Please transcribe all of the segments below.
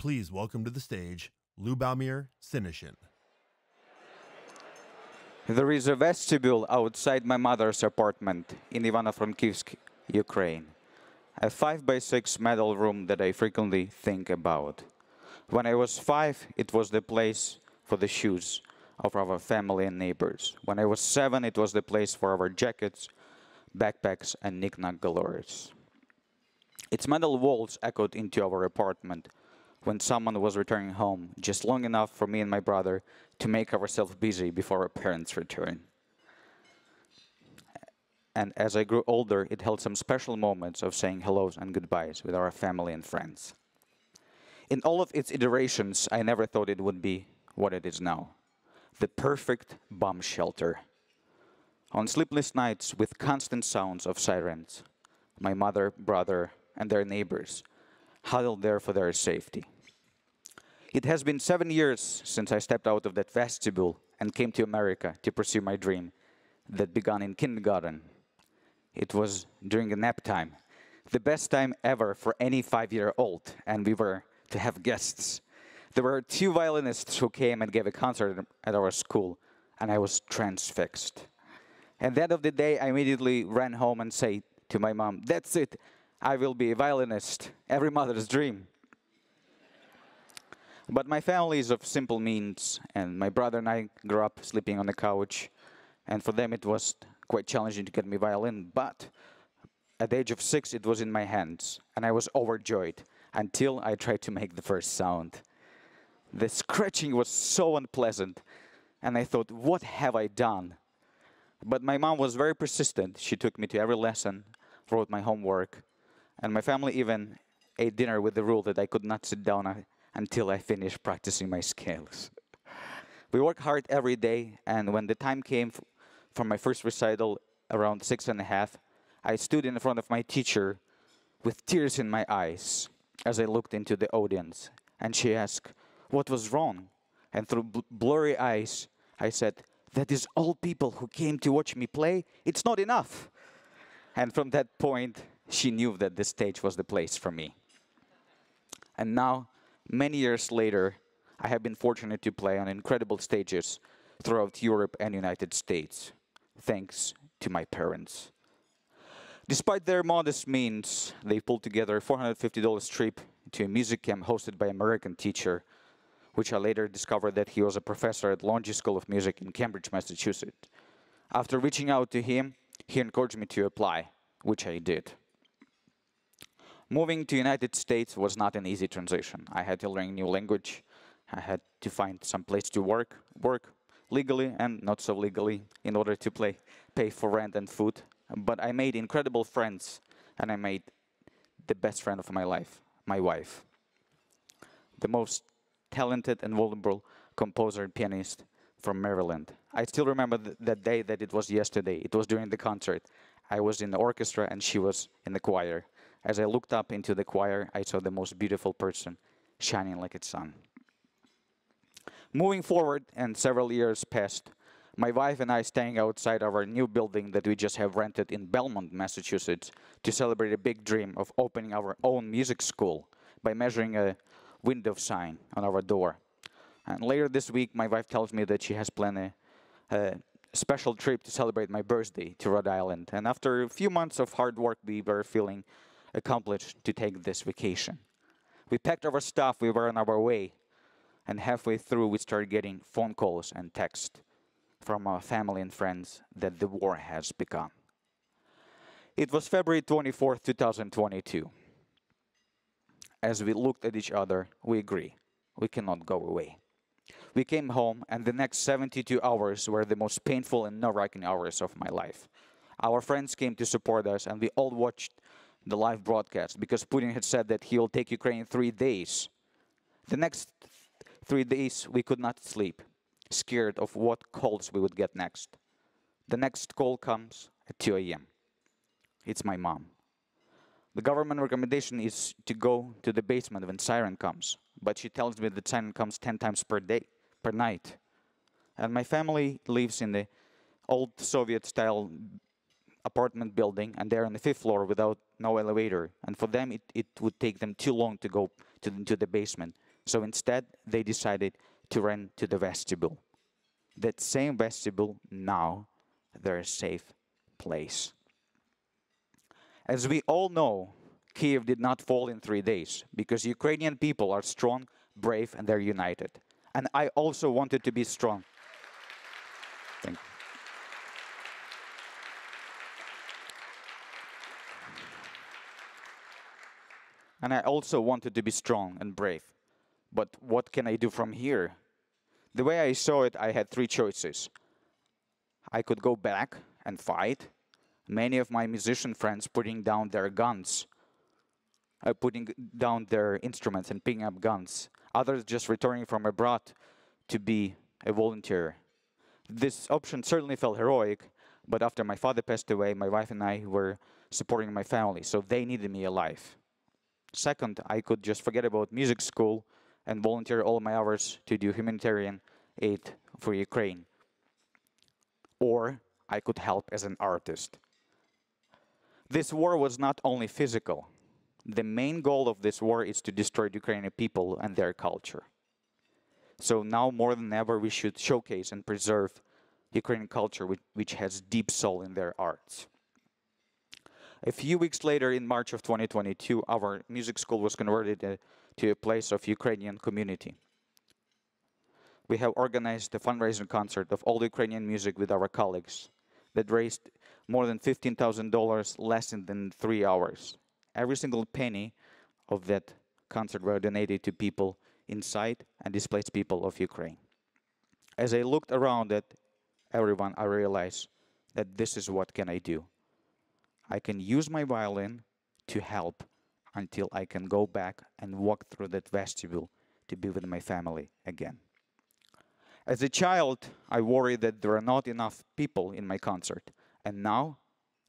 please welcome to the stage Liubomyr Senshyn. There is a vestibule outside my mother's apartment in Ivano-Frankivsk, Ukraine. A 5x6 metal room that I frequently think about. When I was 5, it was the place for the shoes of our family and neighbors. When I was 7, it was the place for our jackets, backpacks, and knick-knack galores. Its metal walls echoed into our apartment when someone was returning home, just long enough for me and my brother to make ourselves busy before our parents' return. And as I grew older, it held some special moments of saying hellos and goodbyes with our family and friends. In all of its iterations, I never thought it would be what it is now. The perfect bomb shelter. On sleepless nights with constant sounds of sirens, my mother, brother, and their neighbors huddled there for their safety. It has been 7 years since I stepped out of that vestibule and came to America to pursue my dream that began in kindergarten. It was during a nap time, the best time ever for any 5-year-old, and we were to have guests. There were 2 violinists who came and gave a concert at our school, and I was transfixed. At the end of the day, I immediately ran home and said to my mom, "That's it, I will be a violinist, every mother's dream." But my family is of simple means, and my brother and I grew up sleeping on the couch, and for them it was quite challenging to get me violin, but at the age of 6 it was in my hands, and I was overjoyed until I tried to make the first sound. The scratching was so unpleasant, and I thought, what have I done? But my mom was very persistent. She took me to every lesson, wrote my homework, and my family even ate dinner with the rule that I could not sit down until I finished practicing my scales. We worked hard every day, and when the time came for my first recital around 6½, I stood in front of my teacher with tears in my eyes as I looked into the audience, and she asked, "What was wrong?" And through blurry eyes, I said, "That is all people who came to watch me play. It's not enough." And from that point, she knew that the stage was the place for me. And now, many years later, I have been fortunate to play on incredible stages throughout Europe and United States, thanks to my parents. Despite their modest means, they pulled together a $450 trip to a music camp hosted by an American teacher, which I later discovered that he was a professor at Longy School of Music in Cambridge, Massachusetts. After reaching out to him, he encouraged me to apply, which I did. Moving to the United States was not an easy transition. I had to learn a new language. I had to find some place to work legally and not so legally in order to pay for rent and food. But I made incredible friends, and I made the best friend of my life, my wife. The most talented and vulnerable composer and pianist from Maryland. I still remember that day that it was yesterday. It was during the concert. I was in the orchestra and she was in the choir. As I looked up into the choir, I saw the most beautiful person shining like a sun. Moving forward, and several years passed, my wife and I staying outside our new building that we just have rented in Belmont, Massachusetts, to celebrate a big dream of opening our own music school by measuring a window sign on our door. And later this week, my wife tells me that she has planned a special trip to celebrate my birthday to Rhode Island. And after a few months of hard work, we were feeling accomplished to take this vacation. We packed our stuff, we were on our way, and halfway through we started getting phone calls and texts from our family and friends that the war has begun. It was February 24th, 2022. As we looked at each other, we agree, we cannot go away. We came home, and the next 72 hours were the most painful and nerve-wracking hours of my life. Our friends came to support us, and we all watched the live broadcast because Putin had said that he will take Ukraine in 3 days. The next 3 days, we could not sleep, scared of what calls we would get next. The next call comes at 2 a.m. It's my mom. The government recommendation is to go to the basement when siren comes, but she tells me that siren comes 10 times per night. And my family lives in the old Soviet-style apartment building, and they're on the 5th floor without no elevator. And for them, it would take them too long to go to the basement So instead, they decided to run to the vestibule. That same vestibule, now, their safe place. As we all know, Kiev did not fall in 3 days because Ukrainian people are strong, brave, and they're united. And I also wanted to be strong. Thank you. And I also wanted to be strong and brave. But what can I do from here? The way I saw it, I had 3 choices. I could go back and fight. Many of my musician friends putting down their guns, putting down their instruments and picking up guns. Others just returning from abroad to be a volunteer. This option certainly felt heroic, but after my father passed away, my wife and I were supporting my family, so they needed me alive. Second, I could just forget about music school and volunteer all my hours to do humanitarian aid for Ukraine. Or I could help as an artist. This war was not only physical. The main goal of this war is to destroy the Ukrainian people and their culture. So now more than ever, we should showcase and preserve Ukrainian culture, which has deep soul in their arts. A few weeks later, in March of 2022, our music school was converted to a place of Ukrainian community. We have organized a fundraising concert of all Ukrainian music with our colleagues that raised more than $15,000 less than 3 hours. Every single penny of that concert were donated to people inside and displaced people of Ukraine. As I looked around at everyone, I realized that this is what can I do. I can use my violin to help until I can go back and walk through that vestibule to be with my family again. As a child, I worried that there are not enough people in my concert. And now,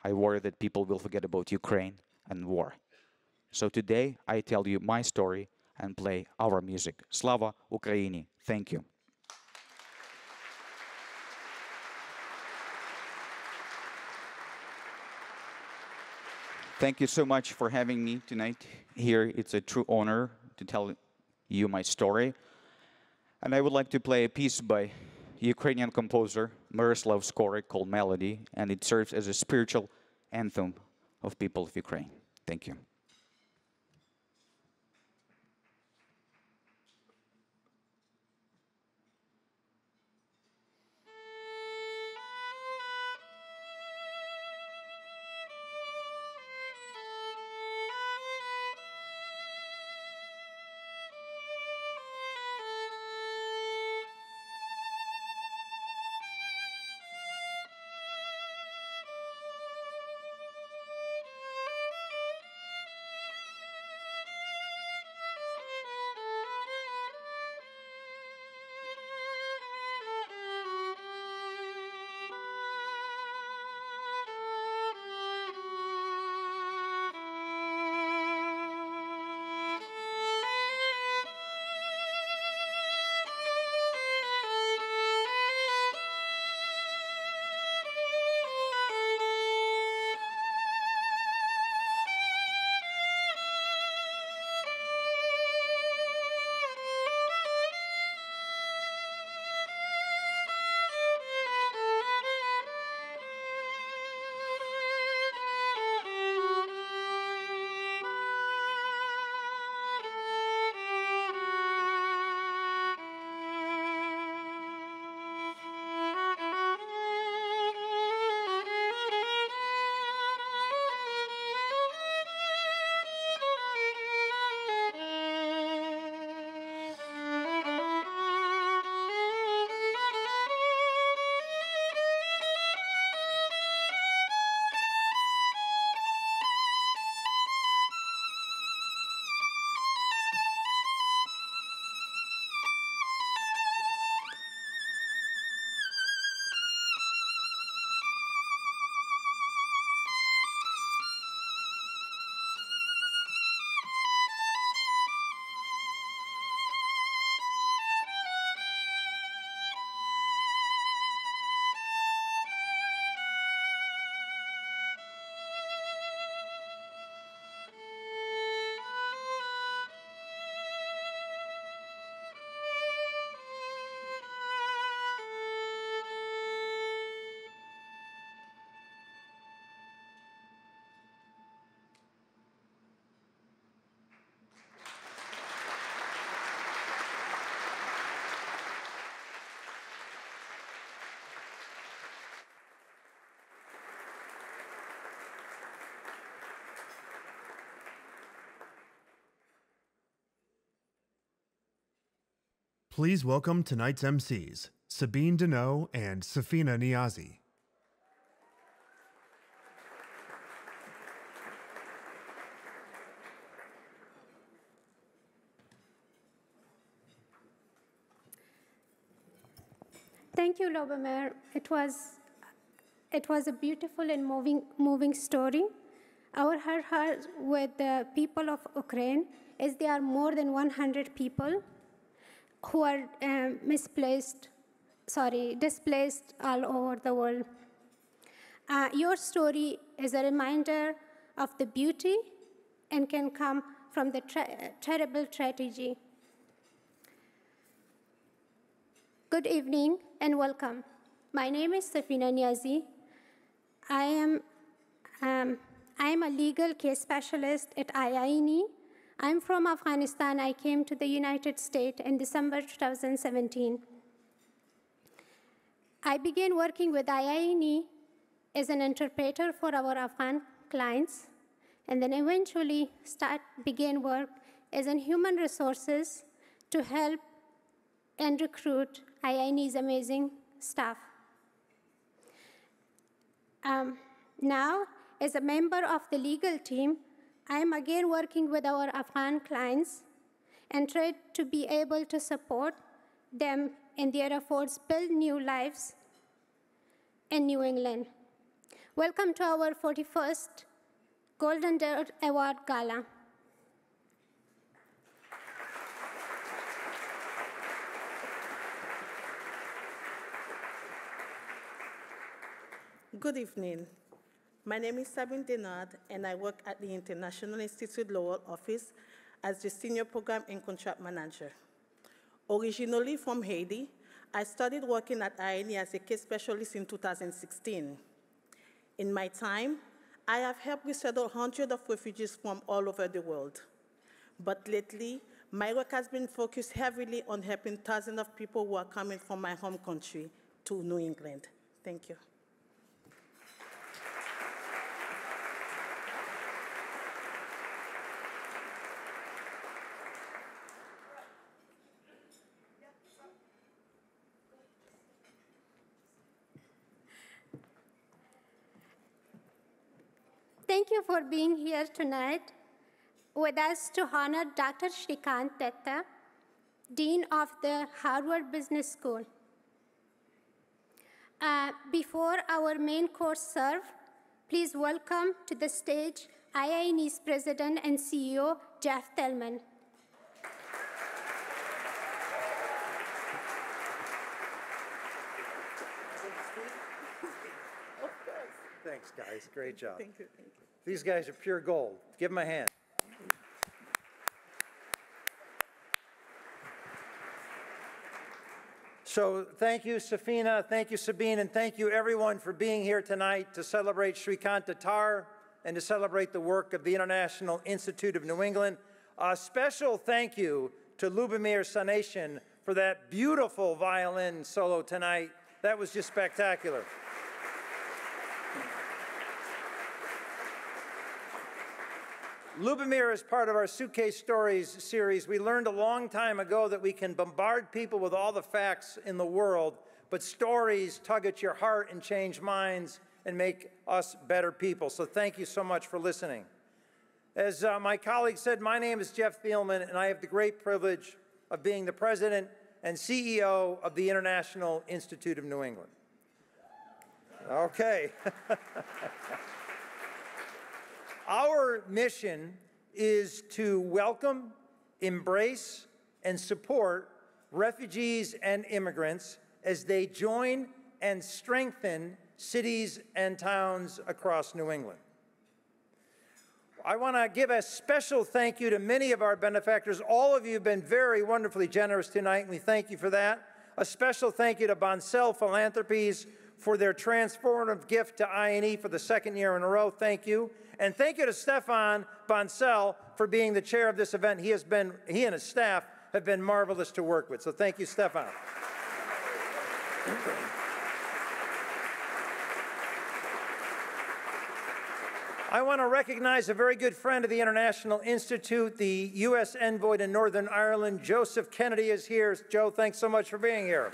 I worry that people will forget about Ukraine and war. So today, I tell you my story and play our music. Slava Ukraini. Thank you. Thank you so much for having me tonight here. It's a true honor to tell you my story. And I would like to play a piece by Ukrainian composer Myroslav Skorik called Melody, and it serves as a spiritual anthem of people of Ukraine. Thank you. Please welcome tonight's MCs, Sabyne Denaud and Safeena Niazi. Thank you, Liubomyr. It was a beautiful and moving story. Our heart with the people of Ukraine is there are more than 100 people who are displaced all over the world. Your story is a reminder of the beauty and can come from the terrible tragedy. Good evening and welcome. My name is Safeena Niazi. I am a legal case specialist at IINE. I'm from Afghanistan. I came to the United States in December 2017. I began working with IINE as an interpreter for our Afghan clients, and then eventually began work as in human resources to help and recruit IINE's amazing staff. Now, as a member of the legal team, I am again working with our Afghan clients and try to be able to support them in their efforts build new lives in New England. Welcome to our 41st Golden Dot Award Gala. Good evening. My name is Sabyne Denaud, and I work at the International Institute Lowell office as the Senior Program and Contract Manager. Originally from Haiti, I started working at IINE as a case specialist in 2016. In my time, I have helped resettle hundreds of refugees from all over the world. But lately, my work has been focused heavily on helping thousands of people who are coming from my home country to New England. Thank you. Thank you for being here tonight with us to honor Dr. Srikant M, Dean of the Harvard Business School. Before our main course serve, please welcome to the stage IINE's President and CEO, Jeff Thielman. Thanks, guys. Great job. Thank you. These guys are pure gold. Give them a hand. So thank you, Safeena, thank you, Sabyne, and thank you, everyone, for being here tonight to celebrate Srikant Datar and to celebrate the work of the International Institute of New England. A special thank you to Liubomyr Senshyn for that beautiful violin solo tonight. That was just spectacular. Liubomyr is part of our Suitcase Stories series. We learned a long time ago that we can bombard people with all the facts in the world, but stories tug at your heart and change minds and make us better people. So thank you so much for listening. As my colleague said, my name is Jeff Thielman, and I have the great privilege of being the president and CEO of the International Institute of New England. Okay. Our mission is to welcome, embrace, and support refugees and immigrants as they join and strengthen cities and towns across New England. I want to give a special thank you to many of our benefactors. All of you have been very wonderfully generous tonight, and we thank you for that. A special thank you to Bancel Philanthropies for their transformative gift to IINE for the second year in a row. Thank you. And thank you to Stéphane Bancel for being the chair of this event. He and his staff have been marvelous to work with. So thank you, Stéphane. I want to recognize a very good friend of the International Institute, the U.S. Envoy to Northern Ireland, Joseph Kennedy is here. Joe, thanks so much for being here.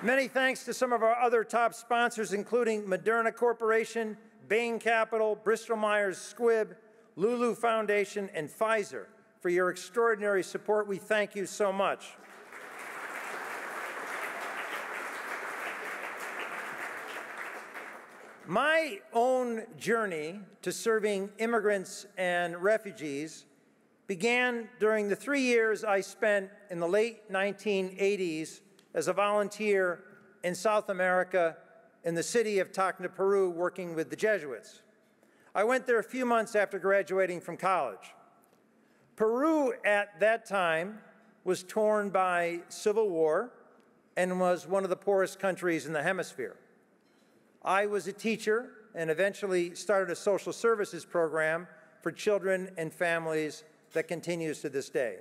Many thanks to some of our other top sponsors, including Moderna Corporation, Bain Capital, Bristol-Myers Squibb, Lulu Foundation, and Pfizer for your extraordinary support. We thank you so much. My own journey to serving immigrants and refugees began during the 3 years I spent in the late 1980s as a volunteer in South America in the city of Tacna, Peru, working with the Jesuits. I went there a few months after graduating from college. Peru at that time was torn by civil war and was one of the poorest countries in the hemisphere. I was a teacher and eventually started a social services program for children and families that continues to this day.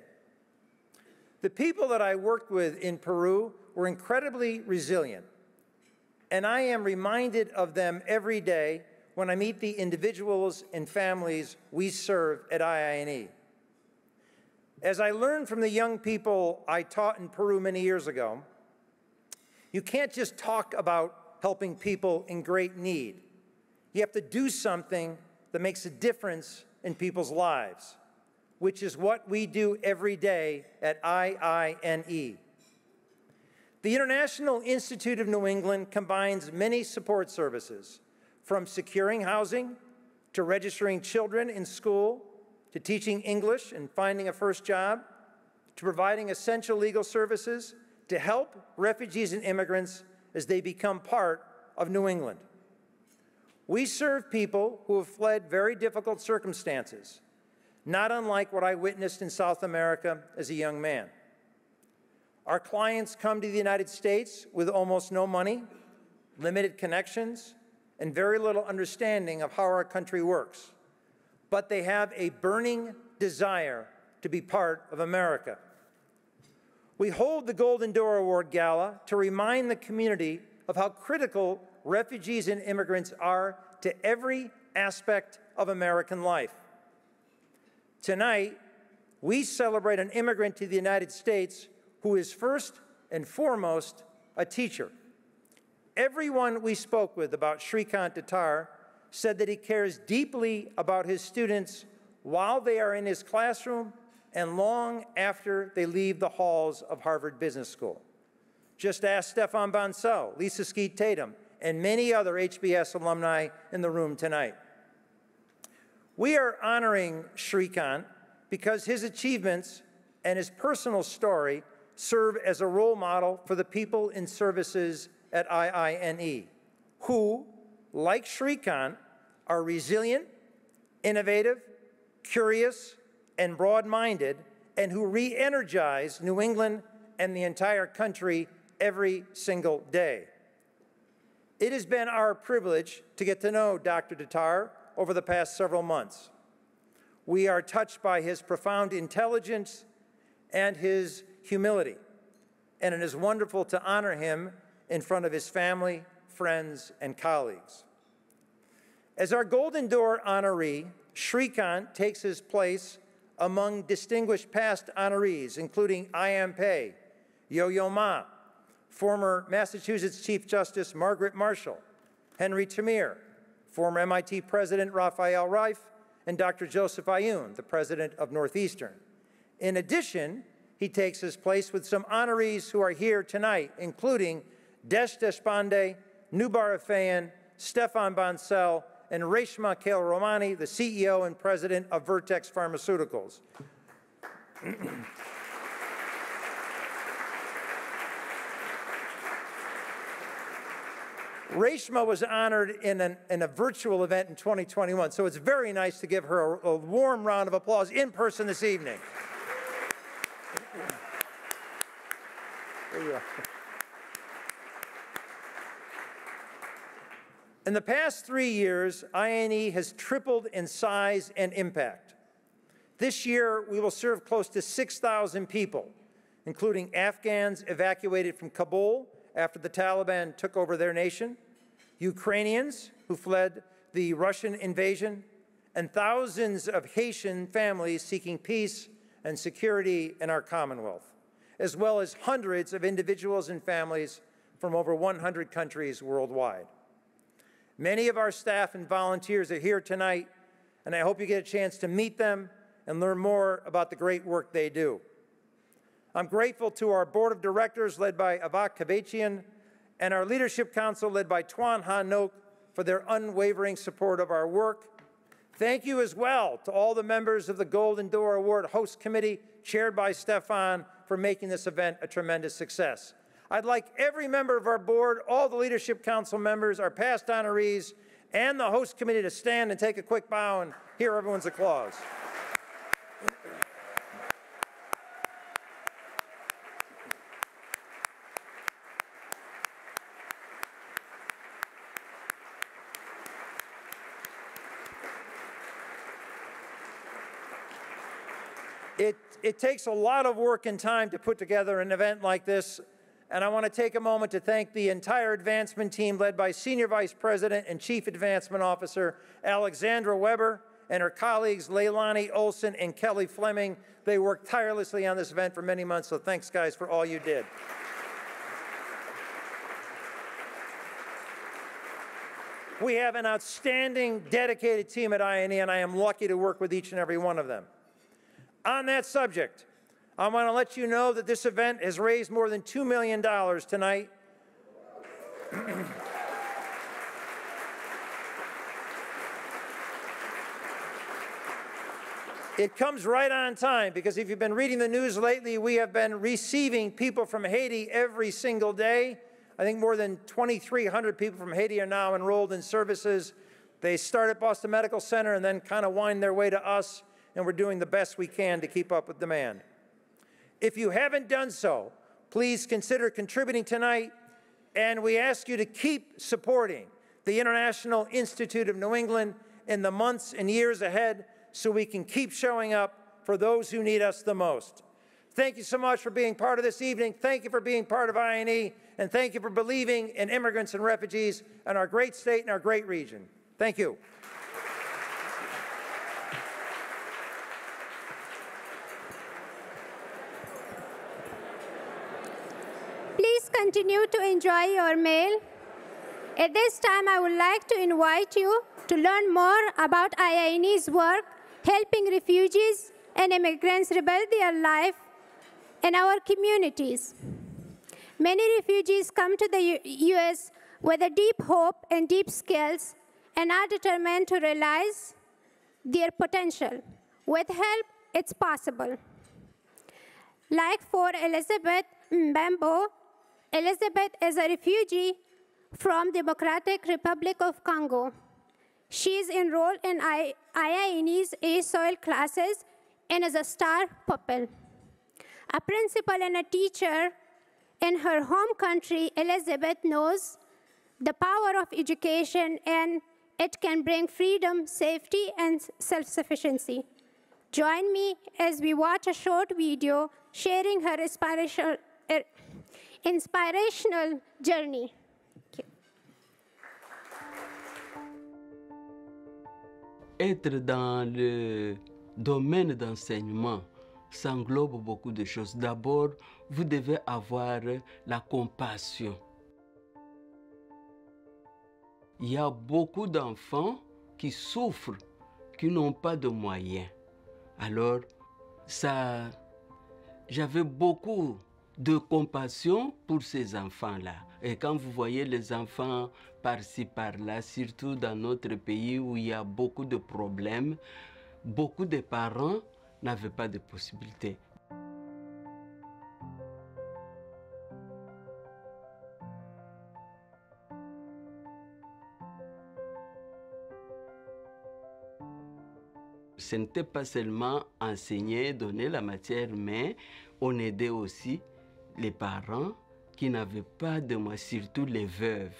The people that I worked with in Peru were incredibly resilient, and I am reminded of them every day when I meet the individuals and families we serve at IINE. As I learned from the young people I taught in Peru many years ago, you can't just talk about helping people in great need. You have to do something that makes a difference in people's lives, which is what we do every day at IINE. The International Institute of New England combines many support services, from securing housing, to registering children in school, to teaching English and finding a first job, to providing essential legal services, to help refugees and immigrants as they become part of New England. We serve people who have fled very difficult circumstances, not unlike what I witnessed in South America as a young man. Our clients come to the United States with almost no money, limited connections, and very little understanding of how our country works. But they have a burning desire to be part of America. We hold the Golden Door Award Gala to remind the community of how critical refugees and immigrants are to every aspect of American life. Tonight, we celebrate an immigrant to the United States who is first and foremost a teacher. Everyone we spoke with about Srikant Datar said that he cares deeply about his students while they are in his classroom and long after they leave the halls of Harvard Business School. Just ask Stéphane Bancel, Lisa Skeete Tatum, and many other HBS alumni in the room tonight. We are honoring Srikant because his achievements and his personal story serve as a role model for the people in services at IINE, who, like Srikant, are resilient, innovative, curious, and broad-minded, and who re-energize New England and the entire country every single day. It has been our privilege to get to know Dr. Datar over the past several months. We are touched by his profound intelligence and his humility, and it is wonderful to honor him in front of his family, friends, and colleagues. As our Golden Door honoree, Srikant takes his place among distinguished past honorees, including I.M. Pei, Yo-Yo Ma, former Massachusetts Chief Justice Margaret Marshall, Henry Tamir, former MIT President Raphael Reif, and Dr. Joseph Ayoun, the president of Northeastern. In addition, he takes his place with some honorees who are here tonight, including Desh Deshpande, Nubar Afeyan, Stéphane Bancel, and Reshma Kail-Romani, the CEO and president of Vertex Pharmaceuticals. Reshma was honored in a virtual event in 2021, so it's very nice to give her a warm round of applause in person this evening. There you are. In the past 3 years, IINE has tripled in size and impact. This year, we will serve close to 6,000 people, including Afghans evacuated from Kabul after the Taliban took over their nation, Ukrainians who fled the Russian invasion, and thousands of Haitian families seeking peace and security in our Commonwealth, as well as hundreds of individuals and families from over 100 countries worldwide. Many of our staff and volunteers are here tonight, and I hope you get a chance to meet them and learn more about the great work they do. I'm grateful to our board of directors led by Avak Kahvejian and our leadership council led by Tuan Ha Nok for their unwavering support of our work. Thank you as well to all the members of the Golden Door Award host committee chaired by Stéphane for making this event a tremendous success. I'd like every member of our board, all the leadership council members, our past honorees, and the host committee to stand and take a quick bow and hear everyone's applause. It takes a lot of work and time to put together an event like this, and I want to take a moment to thank the entire advancement team led by Senior Vice President and Chief Advancement Officer Alexandra Weber and her colleagues Leilani Olson and Kelly Fleming. They worked tirelessly on this event for many months, so thanks, guys, for all you did. We have an outstanding, dedicated team at IINE, and I am lucky to work with each and every one of them. On that subject, I want to let you know that this event has raised more than $2 million tonight. It comes right on time because if you've been reading the news lately, we have been receiving people from Haiti every single day. I think more than 2,300 people from Haiti are now enrolled in services. They start at Boston Medical Center and then kind of wind their way to us, and we're doing the best we can to keep up with demand. If you haven't done so, please consider contributing tonight, and we ask you to keep supporting the International Institute of New England in the months and years ahead so we can keep showing up for those who need us the most. Thank you so much for being part of this evening. Thank you for being part of IINE, and thank you for believing in immigrants and refugees in our great state and our great region. Thank you. Please continue to enjoy your meal. At this time, I would like to invite you to learn more about IINE's work helping refugees and immigrants rebuild their life in our communities. Many refugees come to the U.S. with a deep hope and deep skills and are determined to realize their potential. With help, it's possible. Like for Elisabeth Mbembo, Elisabeth is a refugee from Democratic Republic of Congo. She is enrolled in IINE's ESOL classes and is a star pupil. A principal and a teacher in her home country, Elisabeth knows the power of education and it can bring freedom, safety, and self-sufficiency. Join me as we watch a short video sharing her inspirational journey. Être dans le domaine d'enseignement, ça englobe beaucoup de choses. D'abord, vous devez avoir la compassion. Il y a beaucoup d'enfants qui souffrent, qui n'ont pas de moyens. Alors, j'avais beaucoup de compassion pour ces enfants-là. Et quand vous voyez les enfants par-ci, par-là, surtout dans notre pays où il y a beaucoup de problèmes, beaucoup de parents n'avaient pas de possibilités. Ce n'était pas seulement enseigner, donner la matière, mais on aidait aussi les parents qui n'avaient pas de moyens, surtout les veuves.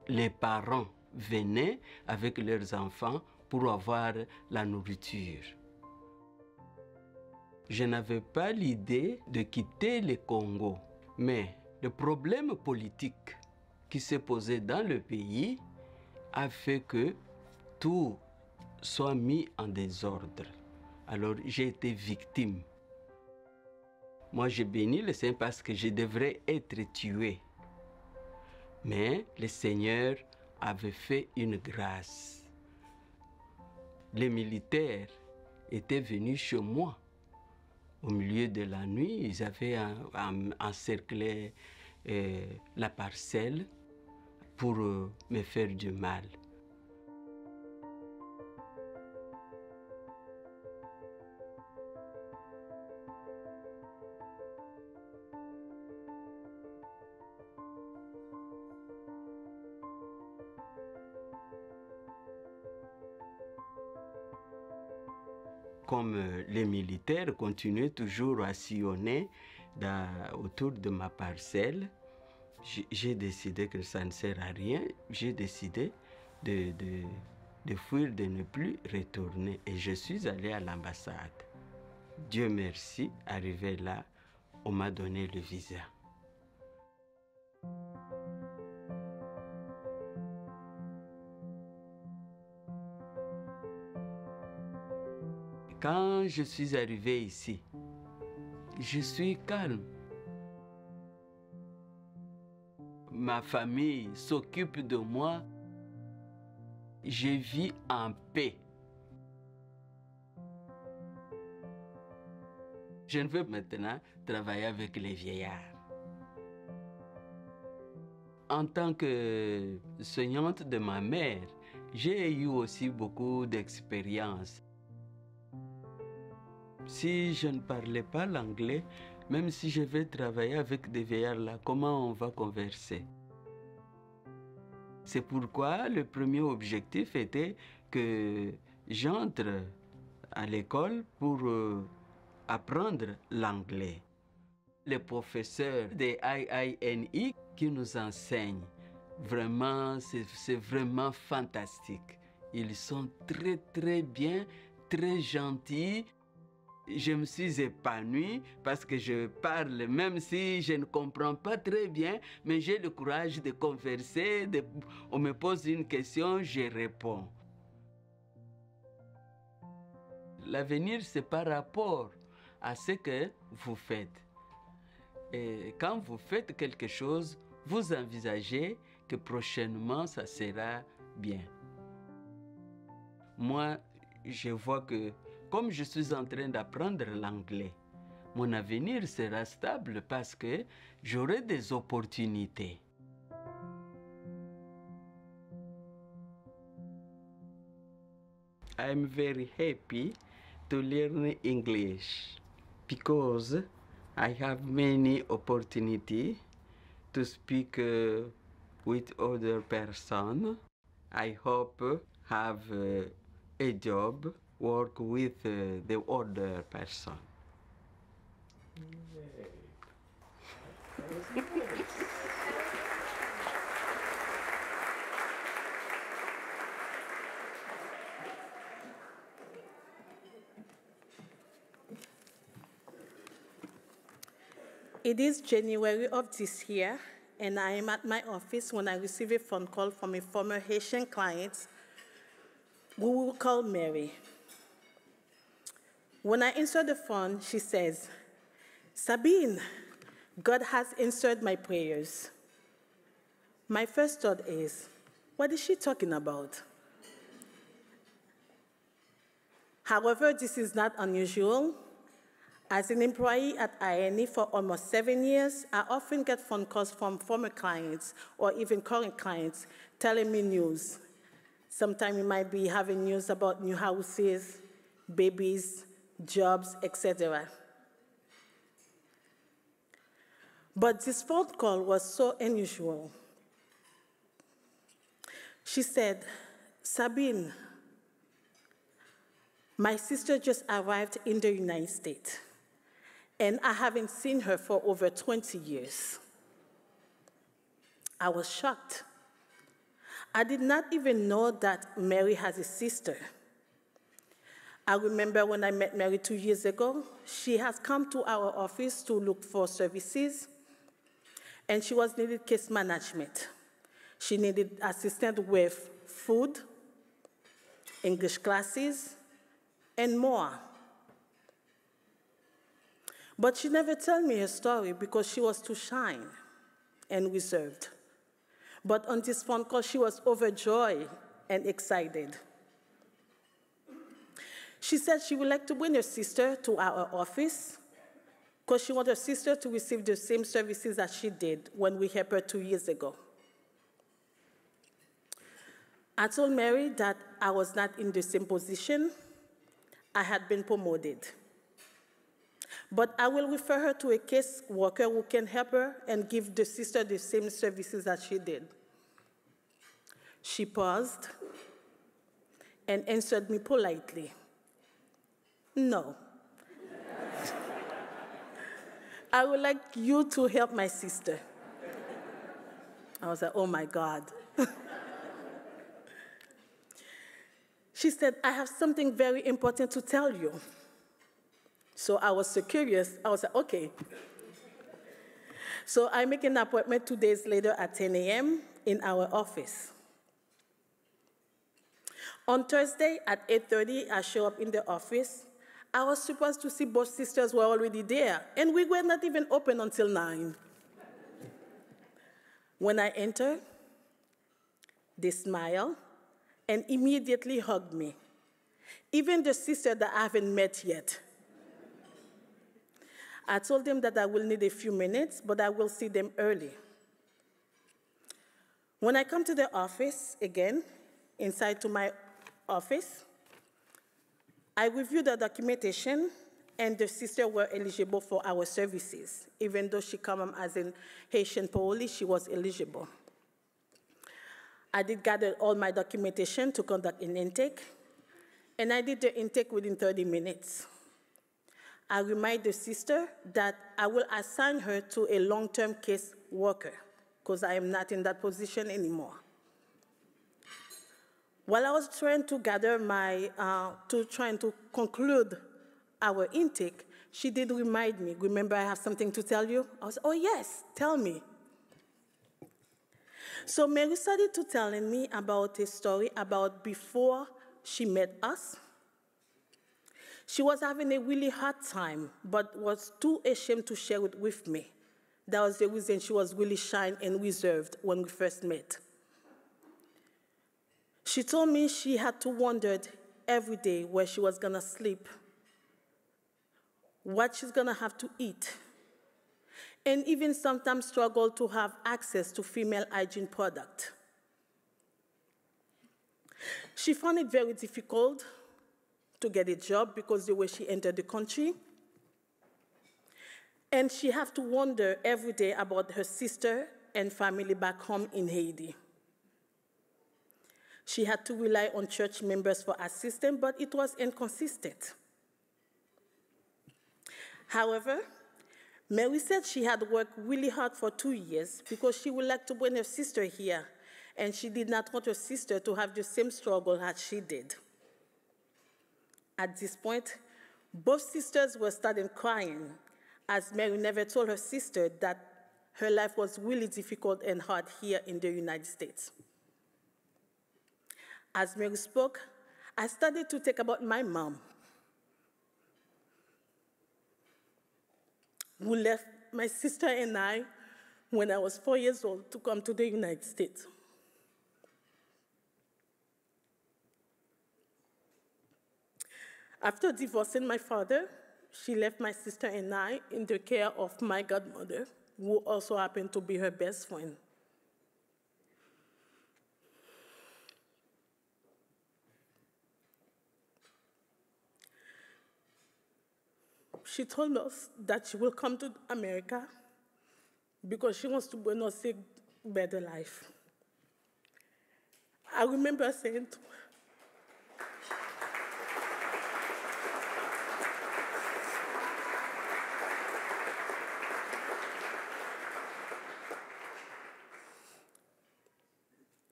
Les parents venaient avec leurs enfants pour avoir la nourriture. Je n'avais pas l'idée de quitter le Congo, mais Le problème politique qui s'est posé dans le pays a fait que tout soit mis en désordre. Alors j'ai été victime. Moi, je bénis le Seigneur parce que je devrais être tué. Mais le Seigneur avait fait une grâce. Les militaires étaient venus chez moi. Au milieu de la nuit, ils avaient encerclé la parcelle pour me faire du mal. Comme les militaires continuaient toujours à sillonner autour de ma parcelle, j'ai décidé que ça ne sert à rien. J'ai décidé de fuir, de ne plus retourner. Et je suis allé à l'ambassade. Dieu merci, arrivé là, on m'a donné le visa. Quand je suis arrivé ici, je suis calme. Ma famille s'occupe de moi. Je vis en paix. Je ne veux maintenant travailler avec les vieillards. En tant que soignante de ma mère, j'ai eu aussi beaucoup d'expérience. Si je ne parlais pas l'anglais, même si je vais travailler avec des vieillards là, comment on va converser? C'est pourquoi le premier objectif était que j'entre à l'école pour apprendre l'anglais. Les professeurs des IINE qui nous enseignent, vraiment, c'est vraiment fantastique. Ils sont très très bien, très gentils. Je me suis épanouie parce que je parle, même si je ne comprends pas très bien, mais j'ai le courage de converser, on me pose une question, je réponds. L'avenir, c'est par rapport à ce que vous faites. Et quand vous faites quelque chose, vous envisagez que prochainement, ça sera bien. Moi, je vois que comme je suis en train d'apprendre l'anglais, mon avenir sera stable parce que j'aurai des opportunités. I'm very happy to learn English because I have many opportunities to speak with other persons. I hope have a job, work with the other person. It is January of this year, and I am at my office when I receive a phone call from a former Haitian client who we will call Mary. When I answer the phone, she says, "Sabyne, God has answered my prayers." My first thought is, what is she talking about? However, this is not unusual. As an employee at IINE for almost 7 years, I often get phone calls from former clients or even current clients telling me news. Sometimes we might be having news about new houses, babies, jobs, etc. But this phone call was so unusual. She said, "Sabyne, my sister just arrived in the United States, and I haven't seen her for over 20 years. I was shocked. I did not even know that Mary has a sister. I remember when I met Mary 2 years ago, she has come to our office to look for services, And she was needed case management. She needed assistance with food, English classes, and more. But she never told me her story because she was too shy and reserved. But on this phone call, she was overjoyed and excited. She said she would like to bring her sister to our office because she wanted her sister to receive the same services that she did when we helped her 2 years ago. I told Mary that I was not in the same position. I had been promoted. But I will refer her to a case worker who can help her and give the sister the same services that she did. She paused and answered me politely, "No. I would like you to help my sister." I was like, oh my God. She said, "I have something very important to tell you." So I was so curious. I was like, okay. So I make an appointment 2 days later at 10 a.m. in our office. On Thursday at 8:30, I show up in the office. I was supposed to see both sisters were already there, and we were not even open until 9. When I enter, they smile and immediately hug me. Even the sister that I haven't met yet. I told them that I will need a few minutes, but I will see them early. When I come to the office again, inside to my office, I reviewed the documentation, and the sister were eligible for our services. Even though she came as a Haitian parolee, she was eligible. I did gather all my documentation to conduct an intake, and I did the intake within 30 minutes. I remind the sister that I will assign her to a long-term case worker because I am not in that position anymore. While I was trying to gather trying to conclude our intake, she did remind me, "Remember, I have something to tell you?" I was, "Oh yes, tell me." So Mary started to telling me about a story about before she met us. She was having a really hard time, but was too ashamed to share it with me. That was the reason she was really shy and reserved when we first met. She told me she had to wonder every day where she was gonna sleep, what she's gonna have to eat, and even sometimes struggle to have access to female hygiene products. She found it very difficult to get a job because the way she entered the country. And she had to wonder every day about her sister and family back home in Haiti. She had to rely on church members for assistance, but it was inconsistent. However, Mary said she had worked really hard for 2 years because she would like to bring her sister here, and she did not want her sister to have the same struggle as she did. At this point, both sisters were starting crying, as Mary never told her sister that her life was really difficult and hard here in the United States. As Mary spoke, I started to think about my mom, who left my sister and I when I was 4 years old to come to the United States. After divorcing my father, she left my sister and I in the care of my godmother, who also happened to be her best friend. She told us that she will come to America because she wants to bring us a better life. I remember saying to her,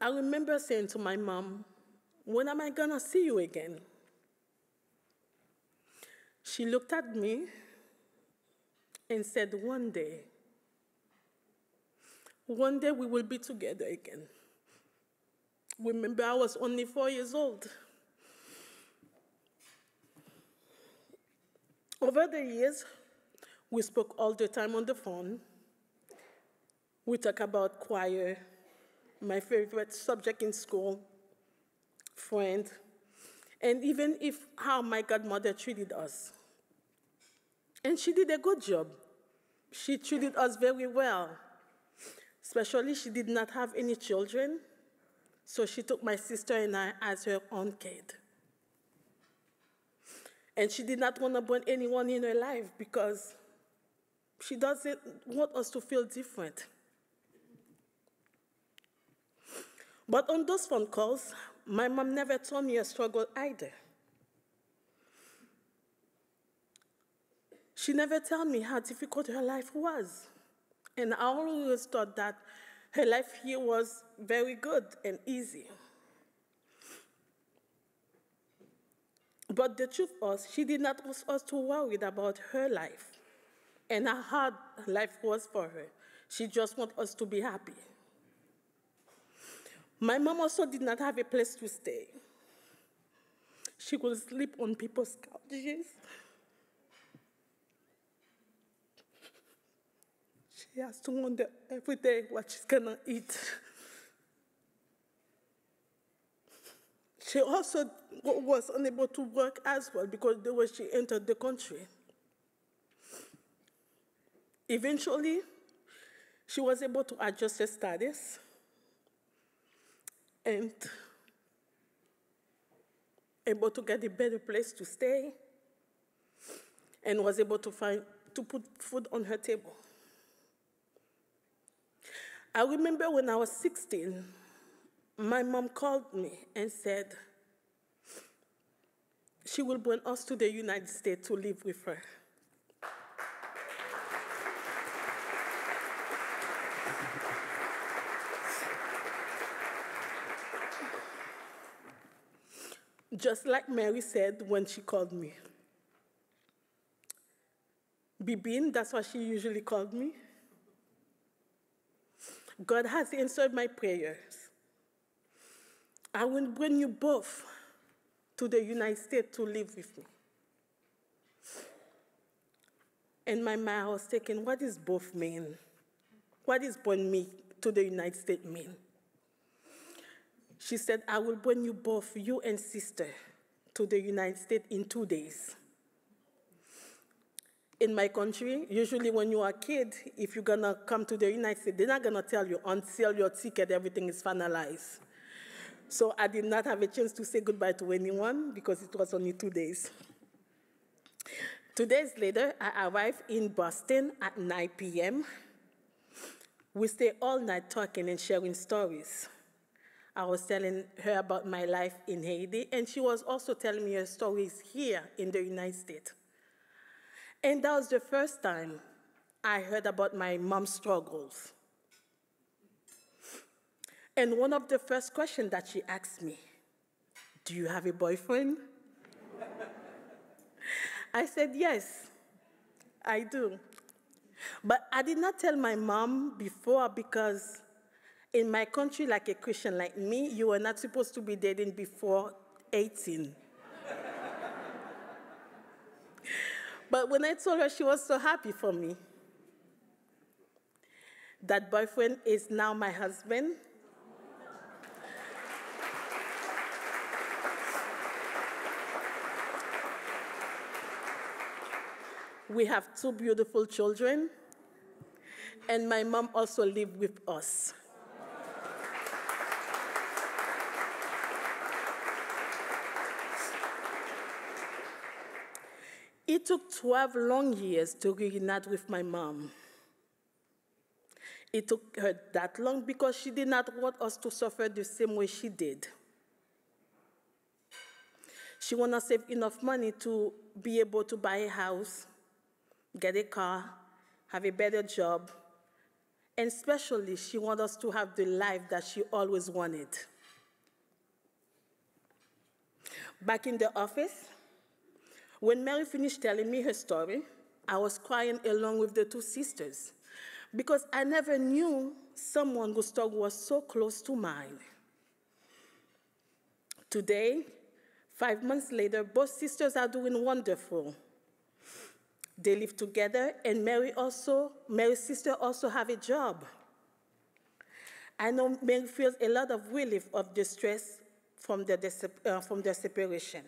I remember saying to my mom, "When am I gonna see you again?" She looked at me and said, "One day." one day we will be together again. Remember, I was only 4 years old. Over the years, we spoke all the time on the phone. We talk about choir, my favorite subject in school, friend, and even how my godmother treated us. And she did a good job. She treated us very well. Especially, she did not have any children, so she took my sister and I as her own kid. And she did not want to burn anyone in her life because she doesn't want us to feel different. But on those phone calls, my mom never told me a struggle either. She never told me how difficult her life was. And I always thought that her life here was very good and easy. But the truth was, she did not want us to worry about her life and how hard life was for her. She just wanted us to be happy. My mom also did not have a place to stay. She would sleep on people's couches. She has to wonder every day what she's gonna eat. She also was unable to work as well because the way she entered the country. Eventually, she was able to adjust her status and able to get a better place to stay and was able to put food on her table. I remember when I was 16, my mom called me and said she will bring us to the United States to live with her. Just like Mary said when she called me. Bibin, that's what she usually called me. God has answered my prayers. I will bring you both to the United States to live with me. And my mind was thinking, what does both mean? What does bring me to the United States mean? She said, I will bring you both, you and sister, to the United States in 2 days. In my country, usually when you're a kid, if you're gonna come to the United States, they're not gonna tell you until your ticket, everything is finalized. So I did not have a chance to say goodbye to anyone because it was only 2 days. 2 days later, I arrived in Boston at 9 p.m. We stayed all night talking and sharing stories. I was telling her about my life in Haiti, and she was also telling me her stories here in the United States. And that was the first time I heard about my mom's struggles. And one of the first questions that she asked me, do you have a boyfriend? I said, yes, I do. But I did not tell my mom before because in my country, like a Christian like me, you were not supposed to be dating before 18. But when I told her, she was so happy for me. That boyfriend is now my husband. We have 2 beautiful children, and my mom also lives with us. It took 12 long years to reunite with my mom. It took her that long because she did not want us to suffer the same way she did. She wanted to save enough money to be able to buy a house, get a car, have a better job, and especially she wanted us to have the life that she always wanted. Back in the office, when Mary finished telling me her story, I was crying along with the 2 sisters because I never knew someone whose story was so close to mine. Today, 5 months later, both sisters are doing wonderful. They live together, and Mary's sister also have a job. I know Mary feels a lot of relief of the stress from their separation.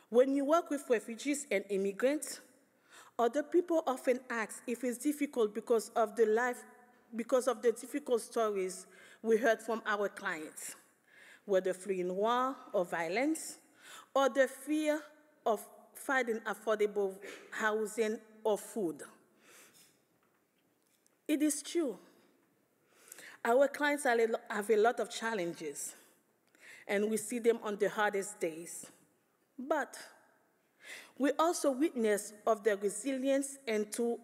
When you work with refugees and immigrants, other people often ask if it's difficult because of the difficult stories we heard from our clients, whether fleeing war or violence, or the fear of finding affordable housing or food. It is true. Our clients have a lot of challenges, and we see them on the hardest days. But we also witness of their resilience and to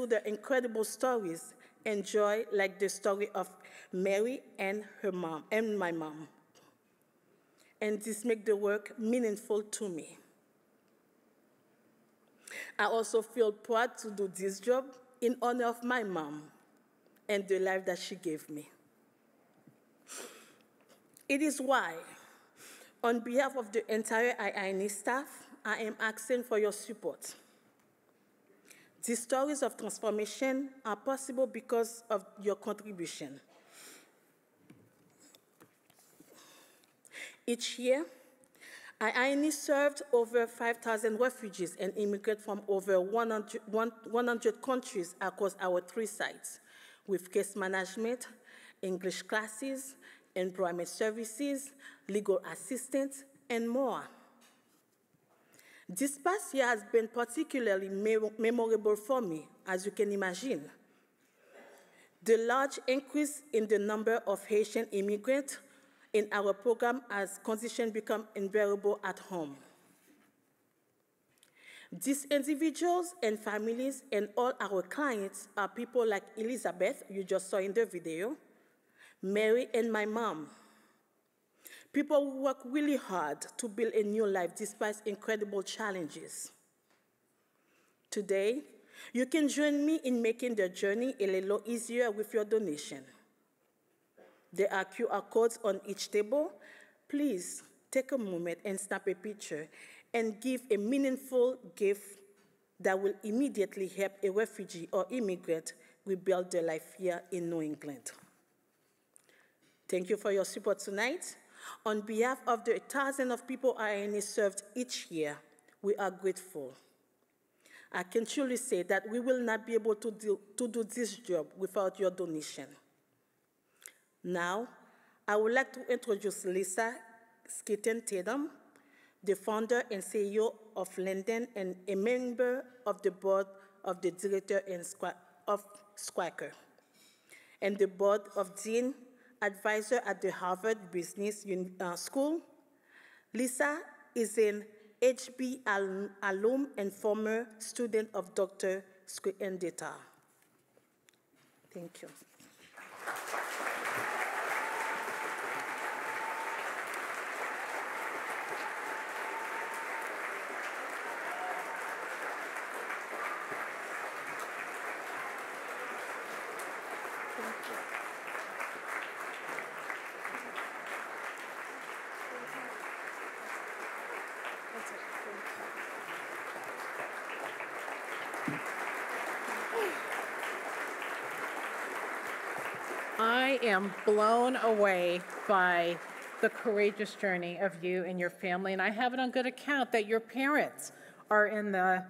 their incredible stories and joy, like the story of Mary and her mom, and my mom. And this makes the work meaningful to me. I also feel proud to do this job in honor of my mom and the life that she gave me. It is why, on behalf of the entire IINE staff, I am asking for your support. These stories of transformation are possible because of your contribution. Each year, IINE served over 5,000 refugees and immigrants from over 100 countries across our 3 sites, with case management, English classes, employment services, legal assistance, and more. This past year has been particularly memorable for me, as you can imagine. The large increase in the number of Haitian immigrants in our program as conditions become unbearable at home. These individuals and families and all our clients are people like Elisabeth, you just saw in the video, Mary and my mom. People who work really hard to build a new life despite incredible challenges. Today, you can join me in making the journey a little easier with your donation. There are QR codes on each table. Please take a moment and snap a picture and give a meaningful gift that will immediately help a refugee or immigrant rebuild their life here in New England. Thank you for your support tonight. On behalf of the thousands of people IINE served each year, we are grateful. I can truly say that we will not be able to do this job without your donation. Now, I would like to introduce Lisa Skeete Tatum, the founder and CEO of London and a member of the board of the director of Squacker, and the board of Dean Advisor at the Harvard Business School. Lisa is an HB alum and former student of Dr. Srikant Datar. Thank you. I am blown away by the courageous journey of you and your family, and I have it on good account that your parents are in the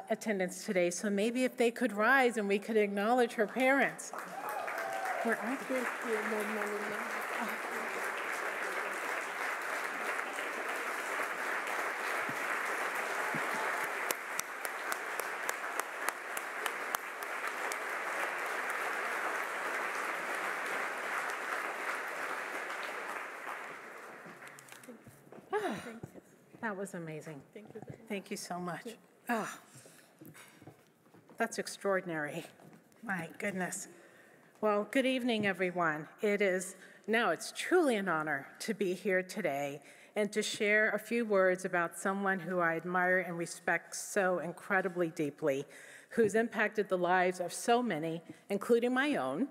attendance today, so maybe if they could rise and we could acknowledge her parents. Where are they? That was amazing. Thank you. Thank you so much. Oh, that's extraordinary. My goodness. Well, good evening, everyone. It's truly an honor to be here today and to share a few words about someone who I admire and respect so incredibly deeply, who's impacted the lives of so many, including my own.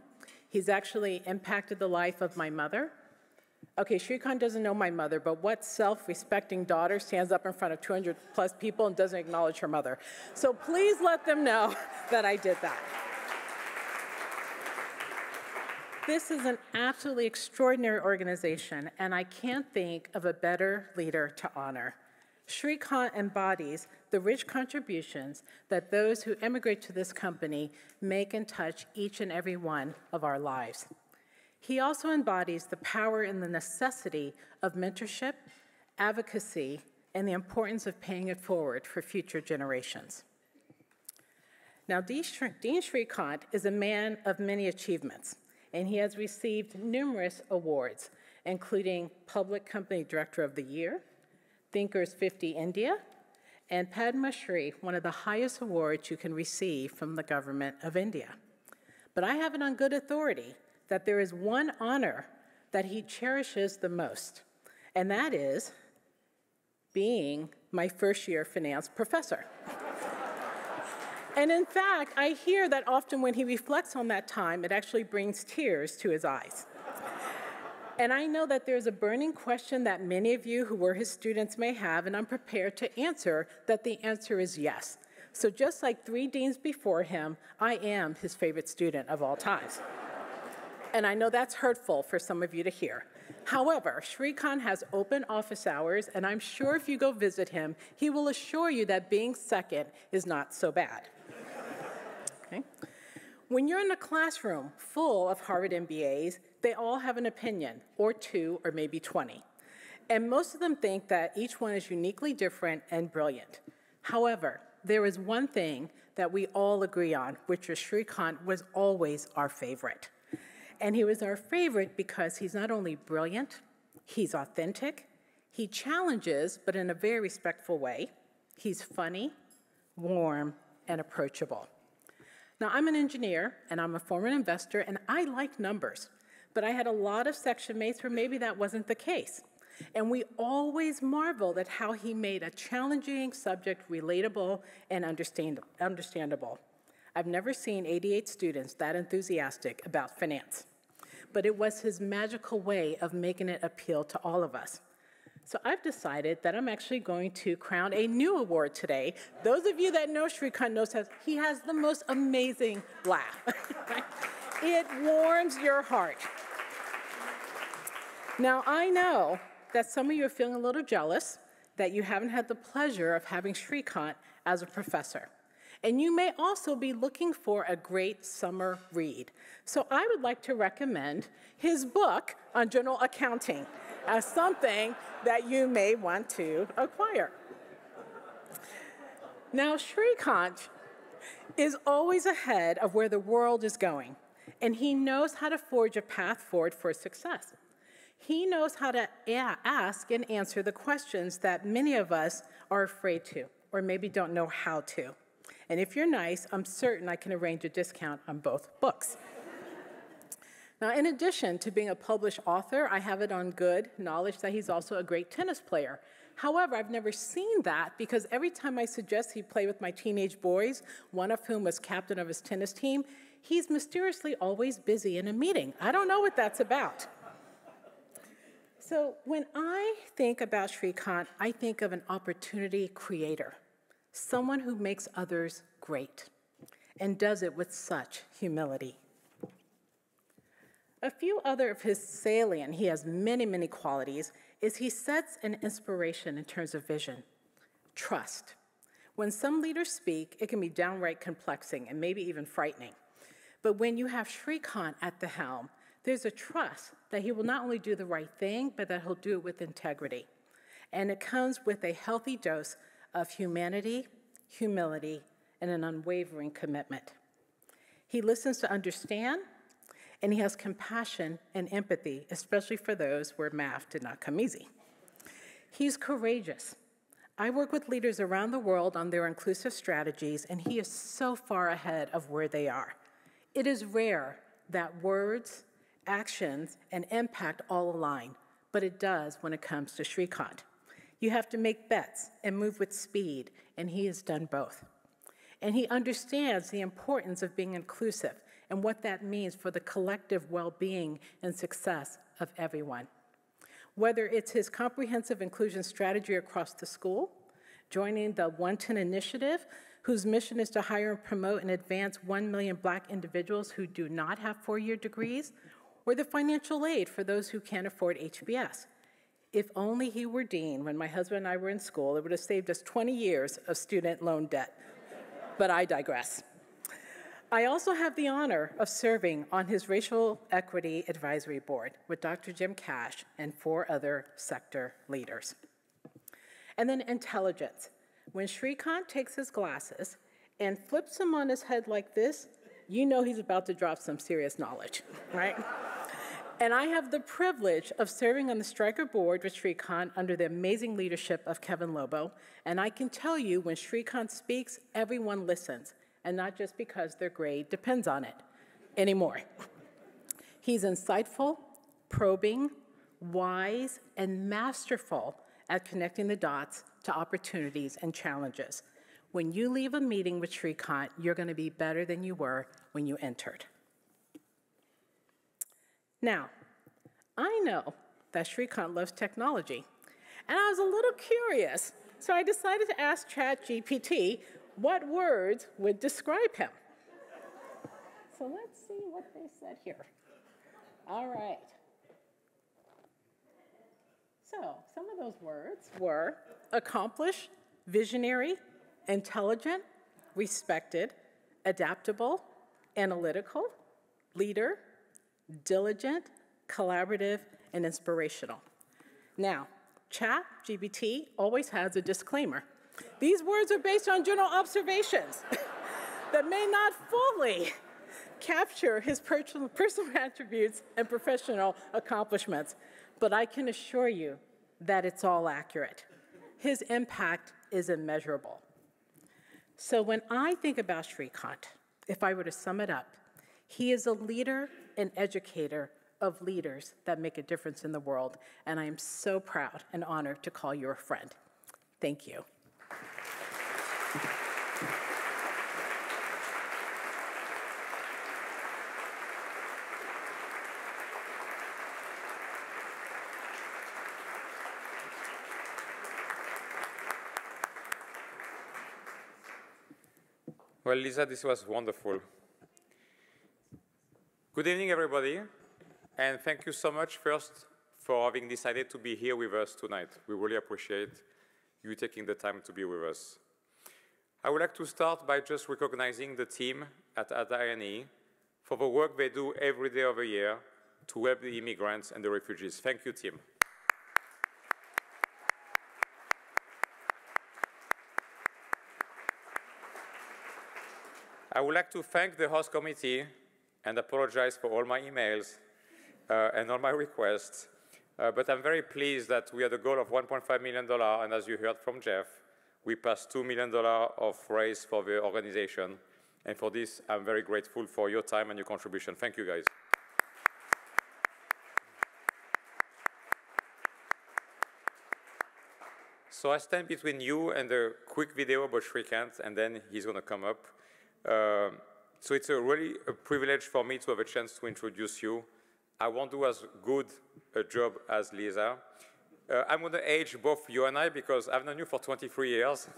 He's actually impacted the life of my mother. Okay, Srikant doesn't know my mother, but what self-respecting daughter stands up in front of 200 plus people and doesn't acknowledge her mother? So please let them know that I did that. This is an absolutely extraordinary organization, and I can't think of a better leader to honor. Srikant embodies the rich contributions that those who immigrate to this company make and touch each and every one of our lives. He also embodies the power and the necessity of mentorship, advocacy, and the importance of paying it forward for future generations. Now, Dean Srikant is a man of many achievements, and he has received numerous awards, including Public Company Director of the Year, Thinkers 50 India, and Padma Shri, one of the highest awards you can receive from the government of India. But I have it on good authority that there is one honor that he cherishes the most, and that is being my first-year finance professor. And in fact, I hear that often when he reflects on that time, it actually brings tears to his eyes. And I know that there's a burning question that many of you who were his students may have, and I'm prepared to answer that the answer is yes. So just like 3 deans before him, I am his favorite student of all times. And I know that's hurtful for some of you to hear. However, Srikant has open office hours, and I'm sure if you go visit him, he will assure you that being second is not so bad. Okay? When you're in a classroom full of Harvard MBAs, they all have an opinion, or 2, or maybe 20. And most of them think that each one is uniquely different and brilliant. However, there is one thing that we all agree on, which is Srikant was always our favorite. And he was our favorite because he's not only brilliant, he's authentic, he challenges, but in a very respectful way, he's funny, warm, and approachable. Now, I'm an engineer, and I'm a former investor, and I like numbers, but I had a lot of section mates where maybe that wasn't the case. And we always marveled at how he made a challenging subject relatable and understandable. I've never seen 88 students that enthusiastic about finance, but it was his magical way of making it appeal to all of us. So I've decided that I'm actually going to crown a new award today. Those of you that know Srikant knows he has the most amazing laugh. It warms your heart. Now, I know that some of you are feeling a little jealous that you haven't had the pleasure of having Srikant as a professor. And you may also be looking for a great summer read. So I would like to recommend his book on general accounting as something that you may want to acquire. Now, Srikant is always ahead of where the world is going, and he knows how to forge a path forward for success. He knows how to ask and answer the questions that many of us are afraid to, or maybe don't know how to. And if you're nice, I'm certain I can arrange a discount on both books. Now, in addition to being a published author, I have it on good knowledge that he's also a great tennis player. However, I've never seen that because every time I suggest he play with my teenage boys, one of whom was captain of his tennis team, he's mysteriously always busy in a meeting. I don't know what that's about. So when I think about Srikant, I think of an opportunity creator, someone who makes others great and does it with such humility. A few other of his salient, he has many, many qualities, is he sets an inspiration in terms of vision. Trust. When some leaders speak, it can be downright complexing and maybe even frightening. But when you have Srikant at the helm, there's a trust that he will not only do the right thing, but that he'll do it with integrity. And it comes with a healthy dose of humanity, humility, and an unwavering commitment. He listens to understand, and he has compassion and empathy, especially for those where math did not come easy. He's courageous. I work with leaders around the world on their inclusive strategies, and he is so far ahead of where they are. It is rare that words, actions, and impact all align, but it does when it comes to Srikant. You have to make bets and move with speed, and he has done both. And he understands the importance of being inclusive and what that means for the collective well-being and success of everyone. Whether it's his comprehensive inclusion strategy across the school, joining the 110 Initiative, whose mission is to hire and promote and advance 1 million Black individuals who do not have four-year degrees, or the financial aid for those who can't afford HBS. If only he were dean when my husband and I were in school, it would have saved us 20 years of student loan debt. But I digress. I also have the honor of serving on his Racial Equity Advisory Board with Dr. Jim Cash and 4 other sector leaders. And then intelligence. When Srikant takes his glasses and flips them on his head like this, you know he's about to drop some serious knowledge, right? And I have the privilege of serving on the Stryker board with Srikant under the amazing leadership of Kevin Lobo. And I can tell you, when Srikant speaks, everyone listens, and not just because their grade depends on it anymore. He's insightful, probing, wise, and masterful at connecting the dots to opportunities and challenges. When you leave a meeting with Srikant, you're going to be better than you were when you entered. Now, I know that Srikant loves technology, and I was a little curious, so I decided to ask ChatGPT what words would describe him. So let's see what they said here. All right. So some of those words were accomplished, visionary, intelligent, respected, adaptable, analytical, leader, diligent, collaborative, and inspirational. Now, ChatGPT always has a disclaimer. These words are based on general observations that may not fully capture his personal attributes and professional accomplishments, but I can assure you that it's all accurate. His impact is immeasurable. So when I think about Srikant, if I were to sum it up, he is a leader and educator of leaders that make a difference in the world, and I am so proud and honored to call you a friend. Thank you. Well, Lisa, this was wonderful. Good evening, everybody, and thank you so much first for having decided to be here with us tonight. We really appreciate you taking the time to be with us. I would like to start by just recognizing the team at IINE for the work they do every day of the year to help the immigrants and the refugees. Thank you, team. I would like to thank the host committee and apologize for all my emails and all my requests. But I'm very pleased that we had a goal of $1.5 million, and as you heard from Jeff, we passed $2 million of raise for the organization. And for this, I'm very grateful for your time and your contribution. Thank you, guys. So I stand between you and a quick video about Srikant, and then he's going to come up. So it's really a privilege for me to have a chance to introduce you. I won't do as good a job as Lisa. I'm going to age both you and I because I've known you for 23 years.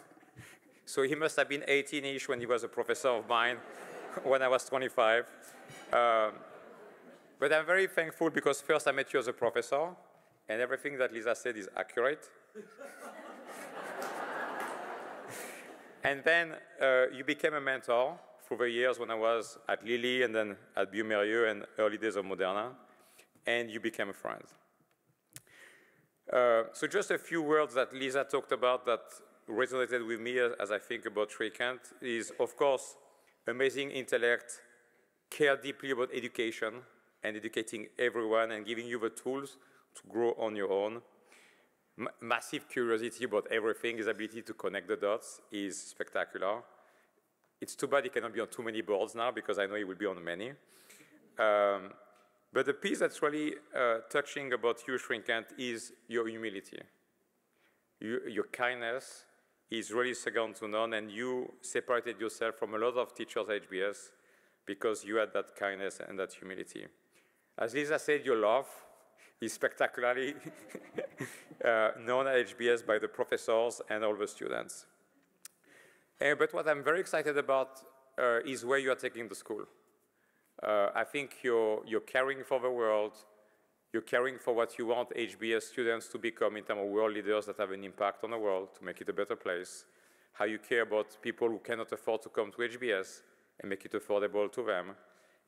So he must have been 18-ish when he was a professor of mine when I was 25. But I'm very thankful because first I met you as a professor, and everything that Lisa said is accurate. And then you became a mentor through the years when I was at Lilly and then at Liubomyr and early days of Moderna, and you became a friend. So just a few words that Lisa talked about that resonated with me as I think about Srikant is, of course, amazing intellect, care deeply about education and educating everyone and giving you the tools to grow on your own. Massive curiosity about everything, his ability to connect the dots is spectacular. It's too bad he cannot be on too many boards now because I know he will be on many. But the piece that's really touching about you, Srikant, is your humility, your kindness, is really second to none, and you separated yourself from a lot of teachers at HBS because you had that kindness and that humility. As Lisa said, your love is spectacularly known at HBS by the professors and all the students. But what I'm very excited about is where you are taking the school. I think you're caring for the world, you're caring for what you want HBS students to become in terms of world leaders that have an impact on the world, to make it a better place, how you care about people who cannot afford to come to HBS and make it affordable to them,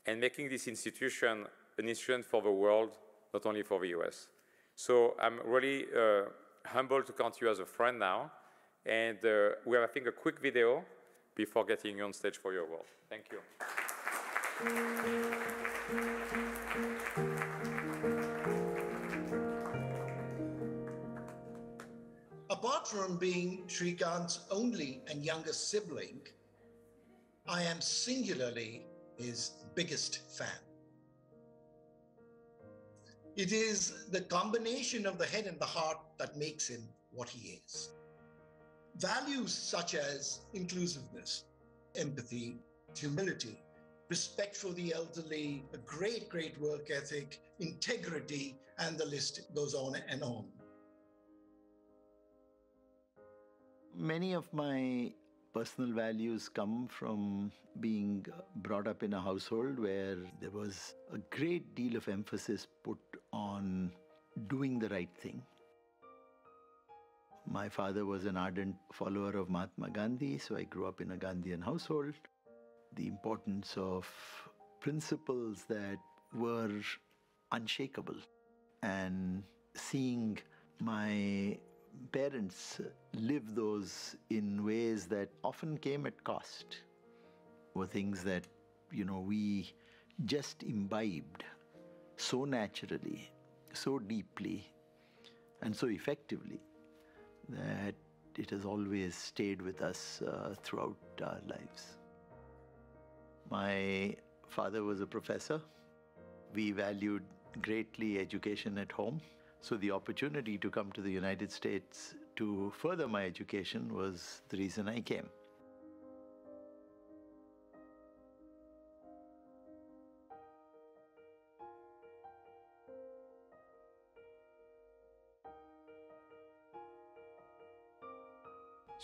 and making this institution an institution for the world, not only for the US. So I'm really humbled to count you as a friend now, and we have, I think, a quick video before getting you on stage for your award. Thank you. Apart from being Srikant's only and youngest sibling, I am singularly his biggest fan. It is the combination of the head and the heart that makes him what he is. Values such as inclusiveness, empathy, humility, respect for the elderly, a great, great work ethic, integrity, and the list goes on and on. Many of my personal values come from being brought up in a household where there was a great deal of emphasis put on doing the right thing. My father was an ardent follower of Mahatma Gandhi, so I grew up in a Gandhian household. The importance of principles that were unshakable, and seeing my parents live those in ways that often came at cost were things that, we just imbibed so naturally, so deeply, and so effectively that it has always stayed with us throughout our lives. My father was a professor. We valued greatly education at home. So the opportunity to come to the United States to further my education was the reason I came.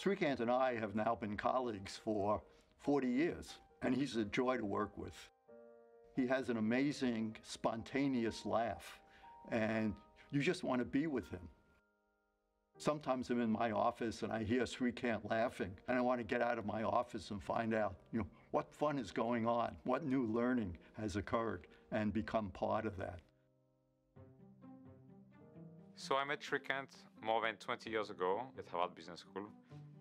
Srikant and I have now been colleagues for 40 years, and he's a joy to work with. He has an amazing, spontaneous laugh, and you just want to be with him. Sometimes I'm in my office and I hear Srikant laughing, and I want to get out of my office and find out, what fun is going on, what new learning has occurred, and become part of that. So I met Srikant more than 20 years ago at Harvard Business School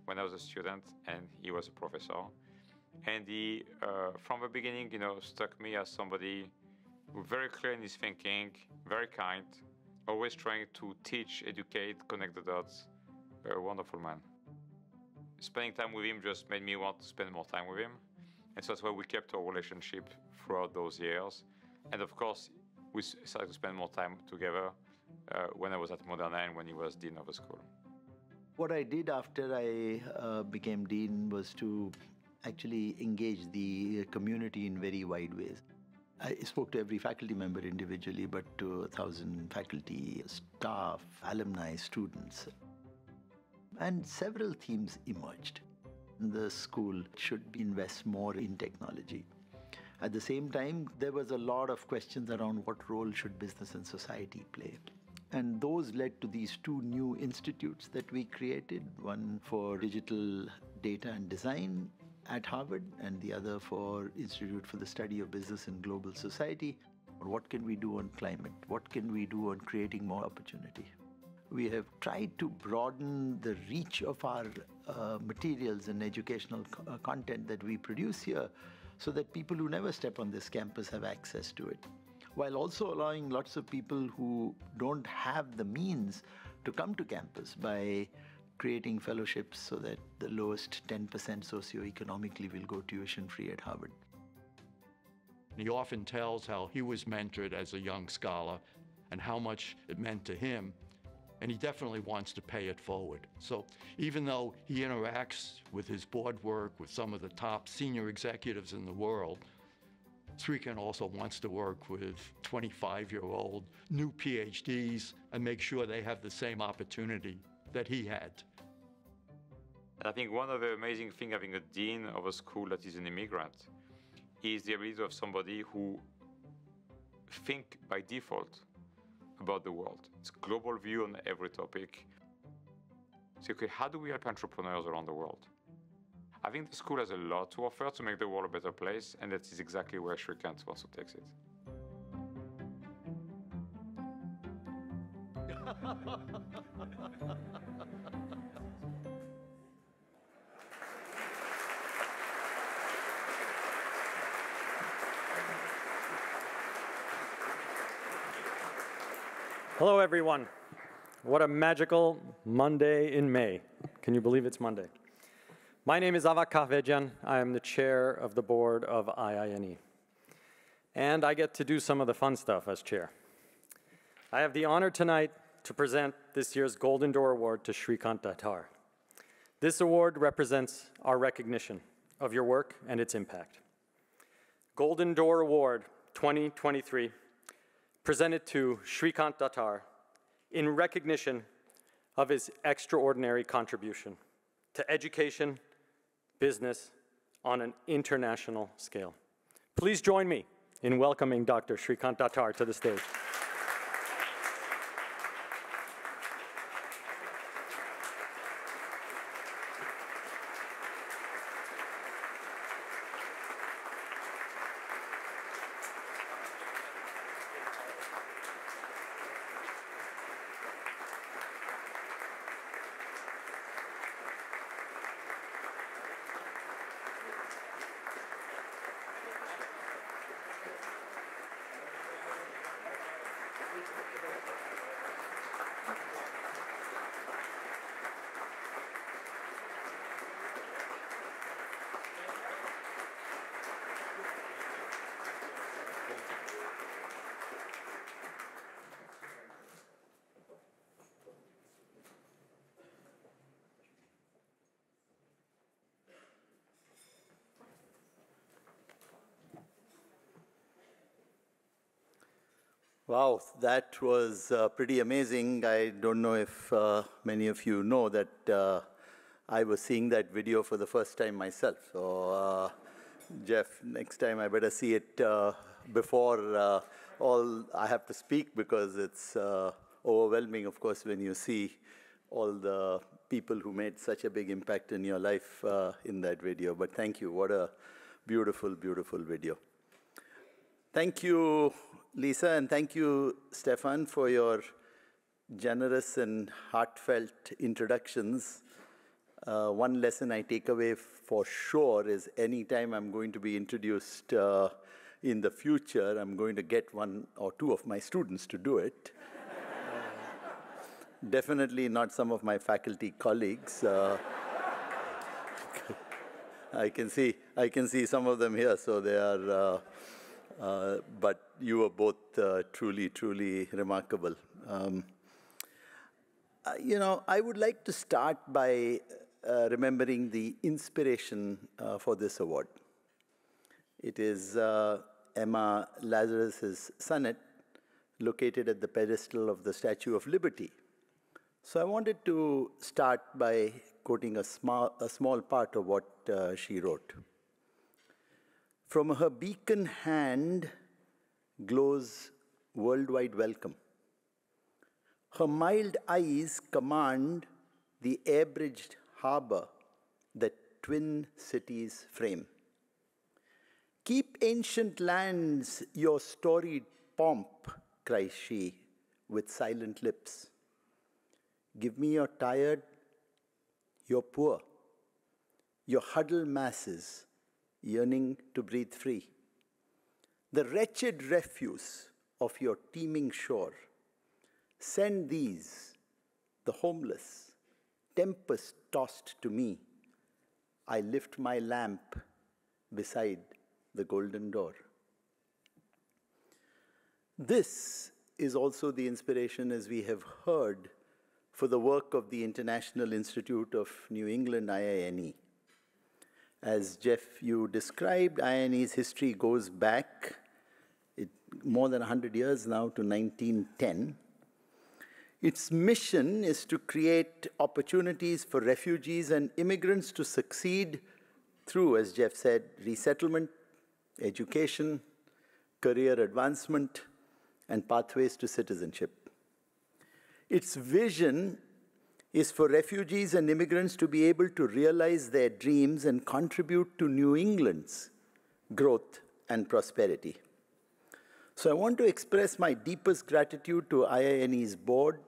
when I was a student and he was a professor. And he, from the beginning, struck me as somebody very clear in his thinking, very kind, always trying to teach, educate, connect the dots. A wonderful man. Spending time with him just made me want to spend more time with him. And so that's why we kept our relationship throughout those years. And of course, we started to spend more time together when I was at Moderna and when he was dean of the school. What I did after I became dean was to actually engage the community in very wide ways. I spoke to every faculty member individually, but to 1,000 faculty, staff, alumni, students. And several themes emerged. The school should invest more in technology. At the same time, there was a lot of questions around what role should business and society play. And those led to these two new institutes that we created, one for digital data and design at Harvard, and the other for Institute for the Study of Business and Global Society. What can we do on climate? What can we do on creating more opportunity? We have tried to broaden the reach of our materials and educational content that we produce here so that people who never step on this campus have access to it, while also allowing lots of people who don't have the means to come to campus by creating fellowships so that the lowest 10% socioeconomically will go tuition-free at Harvard. He often tells how he was mentored as a young scholar and how much it meant to him and he definitely wants to pay it forward. So even though he interacts with his board work with some of the top senior executives in the world, Srikant also wants to work with 25-year-old new PhDs and make sure they have the same opportunity that he had. I think one of the amazing things having a dean of a school that is an immigrant is the ability of somebody who think by default about the world. It's a global view on every topic. So, okay, how do we help entrepreneurs around the world? I think the school has a lot to offer to make the world a better place, and that is exactly where Srikant wants to take it. Hello, everyone. What a magical Monday in May. Can you believe it's Monday? My name is Avak Kahvejian. I am the chair of the board of IINE. And I get to do some of the fun stuff as chair. I have the honor tonight to present this year's Golden Door Award to Srikant Datar. This award represents our recognition of your work and its impact. Golden Door Award 2023, presented to Srikant Datar in recognition of his extraordinary contribution to education, business on an international scale. Please join me in welcoming Dr. Srikant Datar to the stage. Wow, that was pretty amazing. I don't know if many of you know that I was seeing that video for the first time myself. So, Jeff, next time I better see it before all I have to speak, because it's overwhelming, of course, when you see all the people who made such a big impact in your life in that video. But thank you. What a beautiful, beautiful video. Thank you, Lisa, and thank you, Stéphane, for your generous and heartfelt introductions. One lesson I take away for sure is anytime I'm going to be introduced in the future, I'm going to get one or two of my students to do it. Definitely not some of my faculty colleagues. I can see some of them here, so they are. But you are both truly, truly remarkable. You know, I would like to start by remembering the inspiration for this award. It is Emma Lazarus's sonnet located at the pedestal of the Statue of Liberty. So I wanted to start by quoting a small part of what she wrote. From her beacon hand glows worldwide welcome. Her mild eyes command the air-bridged harbor that twin cities frame. Keep ancient lands your storied pomp, cries she with silent lips. Give me your tired, your poor, your huddled masses, yearning to breathe free. The wretched refuse of your teeming shore. Send these, the homeless, tempest-tossed to me. I lift my lamp beside the golden door. This is also the inspiration, as we have heard, for the work of the International Institute of New England, IINE. As Jeff, you described, IINE's history goes back more than 100 years now to 1910. Its mission is to create opportunities for refugees and immigrants to succeed through, as Jeff said, resettlement, education, career advancement, and pathways to citizenship. Its vision is for refugees and immigrants to be able to realize their dreams and contribute to New England's growth and prosperity. So I want to express my deepest gratitude to IINE's board,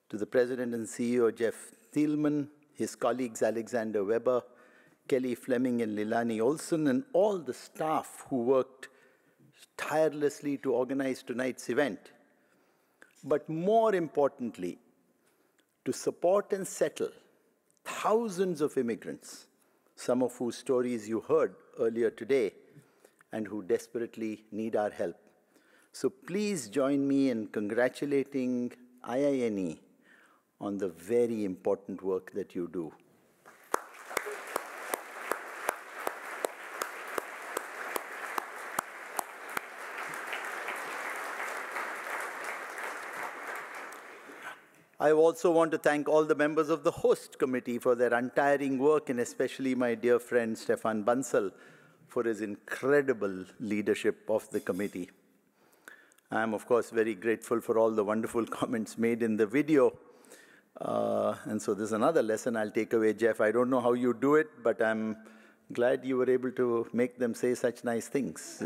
to the President and CEO Jeff Thielman, his colleagues Alexander Weber, Kelly Fleming and Lilani Olson, and all the staff who worked tirelessly to organize tonight's event. But more importantly, to support and settle thousands of immigrants, some of whose stories you heard earlier today, and who desperately need our help. So please join me in congratulating IINE on the very important work that you do. I also want to thank all the members of the host committee for their untiring work, and especially my dear friend Stéphane Bancel for his incredible leadership of the committee. I am, of course, very grateful for all the wonderful comments made in the video. And so there's another lesson I'll take away, Jeff. I don't know how you do it, but I'm glad you were able to make them say such nice things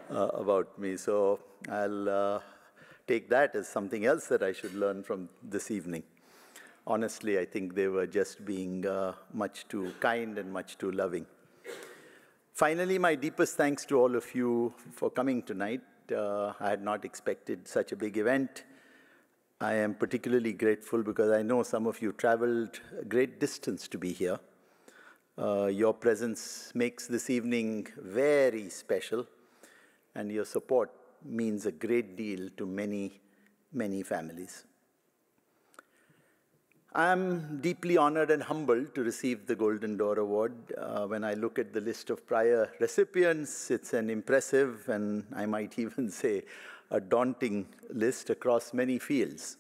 about me. So I'll take that as something else that I should learn from this evening. Honestly, I think they were just being much too kind and much too loving. Finally, my deepest thanks to all of you for coming tonight. I had not expected such a big event. I am particularly grateful because I know some of you traveled a great distance to be here. Your presence makes this evening very special, and your support means a great deal to many, many families. I'm deeply honored and humbled to receive the Golden Door Award. When I look at the list of prior recipients, it's an impressive, and I might even say a daunting list across many fields.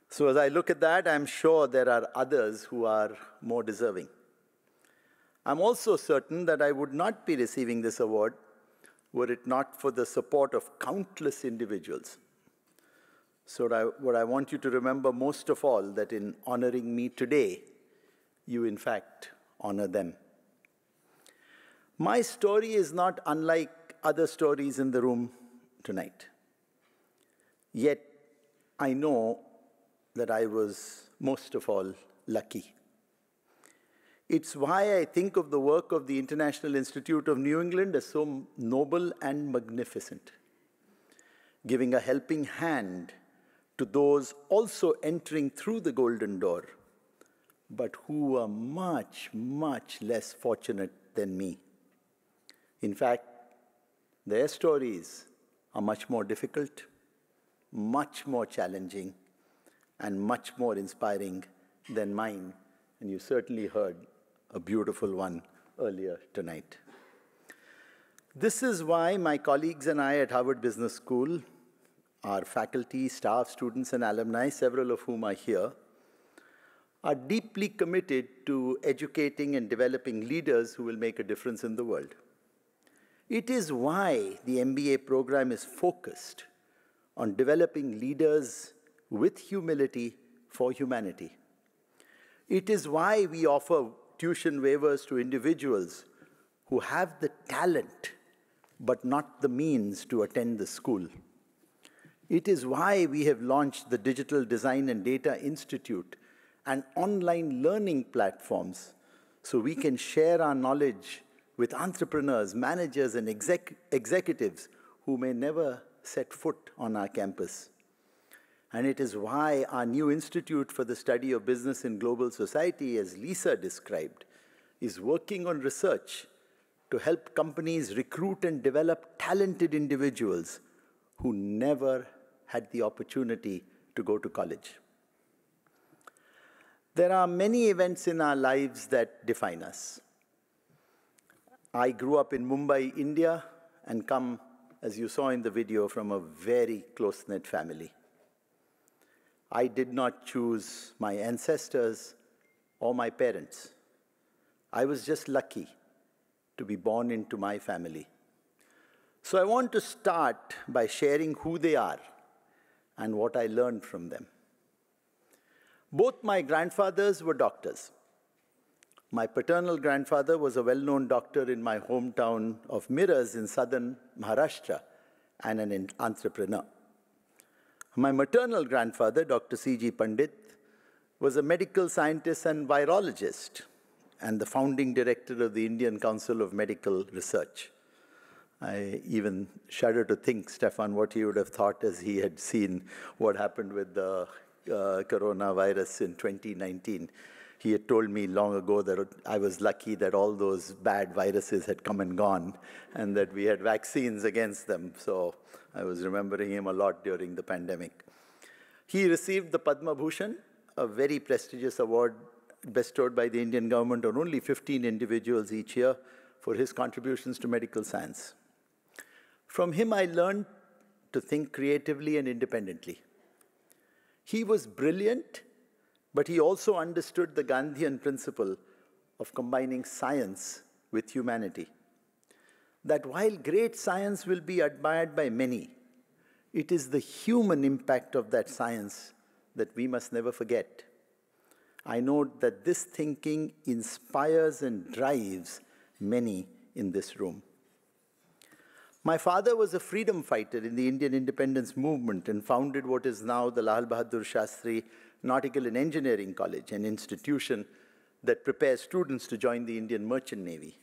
So as I look at that, I'm sure there are others who are more deserving. I'm also certain that I would not be receiving this award were it not for the support of countless individuals. So what I want you to remember most of all, that in honoring me today, you in fact honor them. My story is not unlike other stories in the room tonight. Yet I know that I was most of all lucky. It's why I think of the work of the International Institute of New England as so noble and magnificent, giving a helping hand to those also entering through the Golden Door, but who are much, much less fortunate than me. In fact, their stories are much more difficult, much more challenging, and much more inspiring than mine, and you certainly heard a beautiful one earlier tonight. This is why my colleagues and I at Harvard Business School, our faculty, staff, students, and alumni, several of whom are here, are deeply committed to educating and developing leaders who will make a difference in the world. It is why the MBA program is focused on developing leaders with humility for humanity. It is why we offer tuition waivers to individuals who have the talent but not the means to attend the school. It is why we have launched the Digital Design and Data Institute and online learning platforms so we can share our knowledge with entrepreneurs, managers, and executives who may never set foot on our campus. And it is why our new Institute for the Study of Business in Global Society, as Lisa described, is working on research to help companies recruit and develop talented individuals who never had the opportunity to go to college. There are many events in our lives that define us. I grew up in Mumbai, India, and come, as you saw in the video, from a very close-knit family. I did not choose my ancestors or my parents. I was just lucky to be born into my family. So I want to start by sharing who they are and what I learned from them. Both my grandfathers were doctors. My paternal grandfather was a well-known doctor in my hometown of Miraz in southern Maharashtra and an entrepreneur. My maternal grandfather, Dr. C.G. Pandit, was a medical scientist and virologist and the founding director of the Indian Council of Medical Research. I even shudder to think, Stéphane, what he would have thought as he had seen what happened with the coronavirus in 2019. He had told me long ago that I was lucky that all those bad viruses had come and gone and that we had vaccines against them. So I was remembering him a lot during the pandemic. He received the Padma Bhushan, a very prestigious award bestowed by the Indian government on only 15 individuals each year for his contributions to medical science. From him, I learned to think creatively and independently. He was brilliant, but he also understood the Gandhian principle of combining science with humanity. That while great science will be admired by many, it is the human impact of that science that we must never forget. I note that this thinking inspires and drives many in this room. My father was a freedom fighter in the Indian independence movement and founded what is now the Lal Bahadur Shastri Nautical and Engineering College, an institution that prepares students to join the Indian Merchant Navy.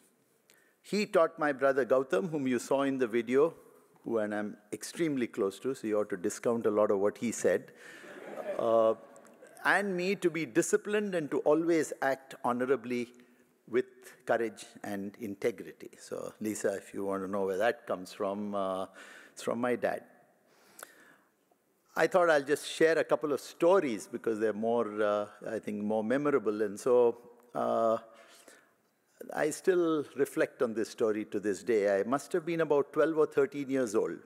He taught my brother Gautam, whom you saw in the video, who I'm extremely close to, so you ought to discount a lot of what he said, and me to be disciplined and to always act honorably with courage and integrity. So Lisa, if you want to know where that comes from, it's from my dad. I thought I'll just share a couple of stories because they're more, I think, more memorable. And so I still reflect on this story to this day. I must have been about 12 or 13 years old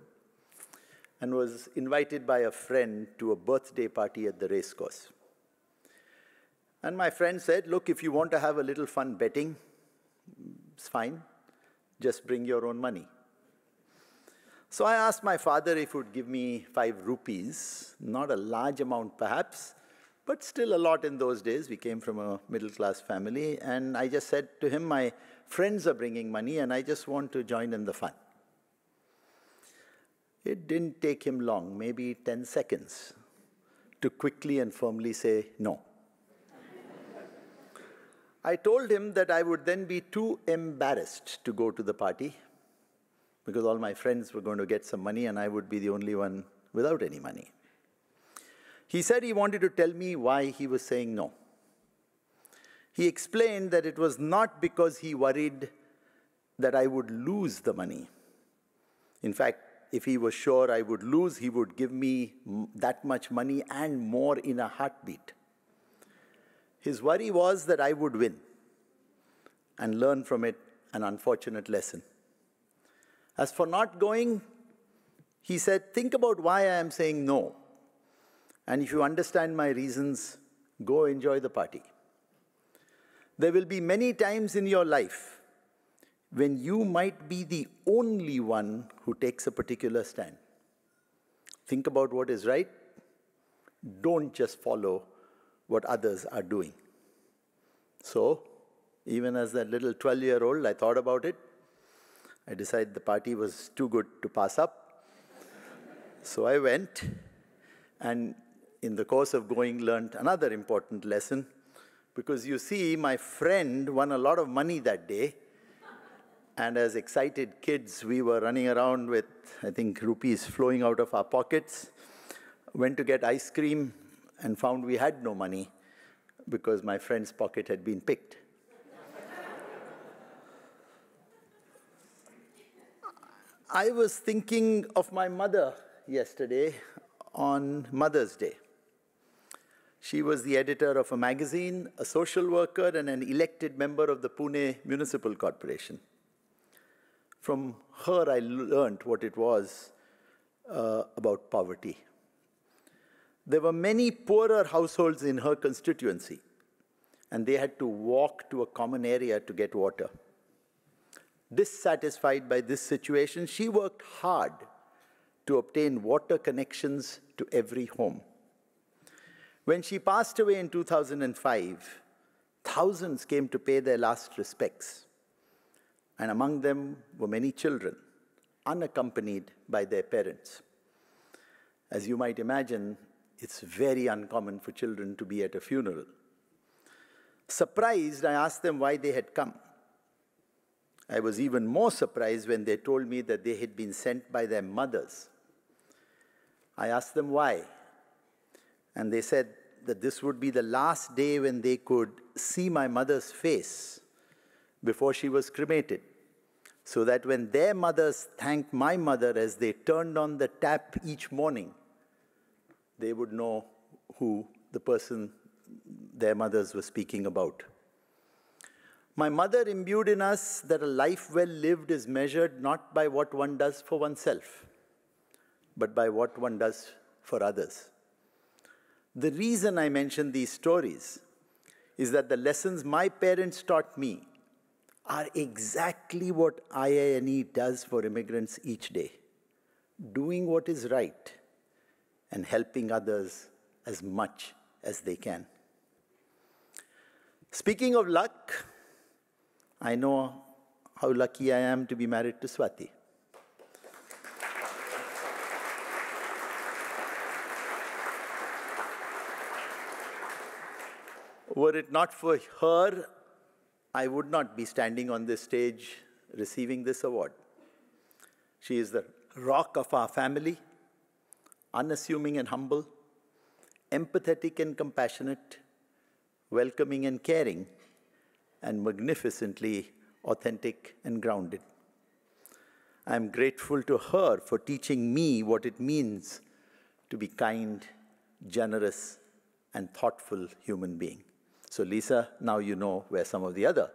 and was invited by a friend to a birthday party at the racecourse. And my friend said, look, if you want to have a little fun betting, it's fine. Just bring your own money. So I asked my father if he would give me 5 rupees, not a large amount perhaps, but still a lot in those days. We came from a middle-class family, and I just said to him, my friends are bringing money, and I just want to join in the fun. It didn't take him long, maybe 10 seconds, to quickly and firmly say no. I told him that I would then be too embarrassed to go to the party because all my friends were going to get some money and I would be the only one without any money. He said he wanted to tell me why he was saying no. He explained that it was not because he worried that I would lose the money. In fact, if he was sure I would lose, he would give me that much money and more in a heartbeat. His worry was that I would win and learn from it an unfortunate lesson. As for not going, he said, think about why I am saying no. And if you understand my reasons, go enjoy the party. There will be many times in your life when you might be the only one who takes a particular stand. Think about what is right. Don't just follow what others are doing. So, even as that little 12-year-old, I thought about it. I decided the party was too good to pass up. So I went, and in the course of going, learned another important lesson. Because you see, my friend won a lot of money that day. And as excited kids, we were running around with, I think, rupees flowing out of our pockets. Went to get ice cream and found we had no money because my friend's pocket had been picked. I was thinking of my mother yesterday on Mother's Day. She was the editor of a magazine, a social worker, and an elected member of the Pune Municipal Corporation. From her, I learned what it was about poverty. There were many poorer households in her constituency, and they had to walk to a common area to get water. Dissatisfied by this situation, she worked hard to obtain water connections to every home. When she passed away in 2005, thousands came to pay their last respects, and among them were many children, unaccompanied by their parents. As you might imagine, it's very uncommon for children to be at a funeral. Surprised, I asked them why they had come. I was even more surprised when they told me that they had been sent by their mothers. I asked them why, and they said that this would be the last day when they could see my mother's face before she was cremated, so that when their mothers thanked my mother as they turned on the tap each morning, they would know who the person their mothers were speaking about. My mother imbued in us that a life well lived is measured not by what one does for oneself, but by what one does for others. The reason I mention these stories is that the lessons my parents taught me are exactly what IINE does for immigrants each day, doing what is right and helping others as much as they can. Speaking of luck, I know how lucky I am to be married to Swati. Were it not for her, I would not be standing on this stage receiving this award. She is the rock of our family, unassuming and humble, empathetic and compassionate, welcoming and caring, and magnificently authentic and grounded. I am grateful to her for teaching me what it means to be kind, generous, and thoughtful human being. So Lisa, now you know where some of the other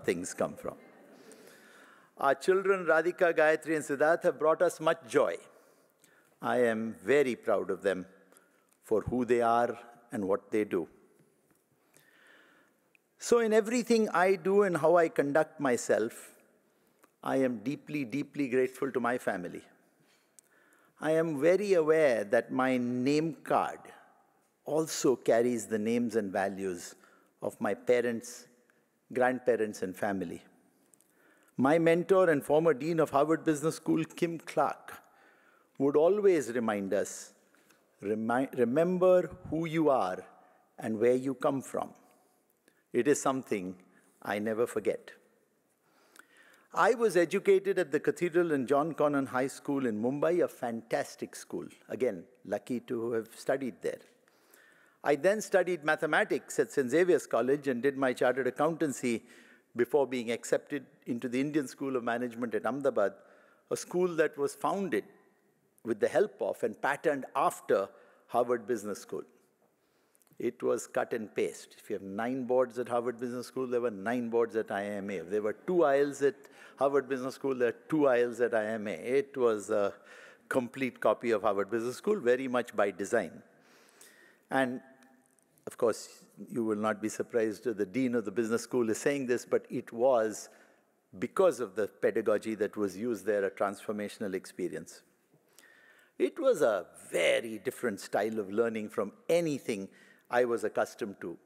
things come from. Our children, Radhika, Gayatri, and Siddharth, have brought us much joy. I am very proud of them for who they are and what they do. So in everything I do and how I conduct myself, I am deeply, deeply grateful to my family. I am very aware that my name card also carries the names and values of my parents, grandparents, and family. My mentor and former dean of Harvard Business School, Kim Clark, would always remind us, remember who you are and where you come from. It is something I never forget. I was educated at the Cathedral and John Connon High School in Mumbai, a fantastic school. Again, lucky to have studied there. I then studied mathematics at St. Xavier's College and did my chartered accountancy before being accepted into the Indian School of Management at Ahmedabad, a school that was founded with the help of and patterned after Harvard Business School. It was cut and paste. If you have 9 boards at Harvard Business School, there were 9 boards at IIMA. If there were 2 aisles at Harvard Business School, there are 2 aisles at IIMA. It was a complete copy of Harvard Business School, very much by design. And of course, you will not be surprised that the dean of the business school is saying this, but it was, because of the pedagogy that was used there, a transformational experience. It was a very different style of learning from anything I was accustomed to,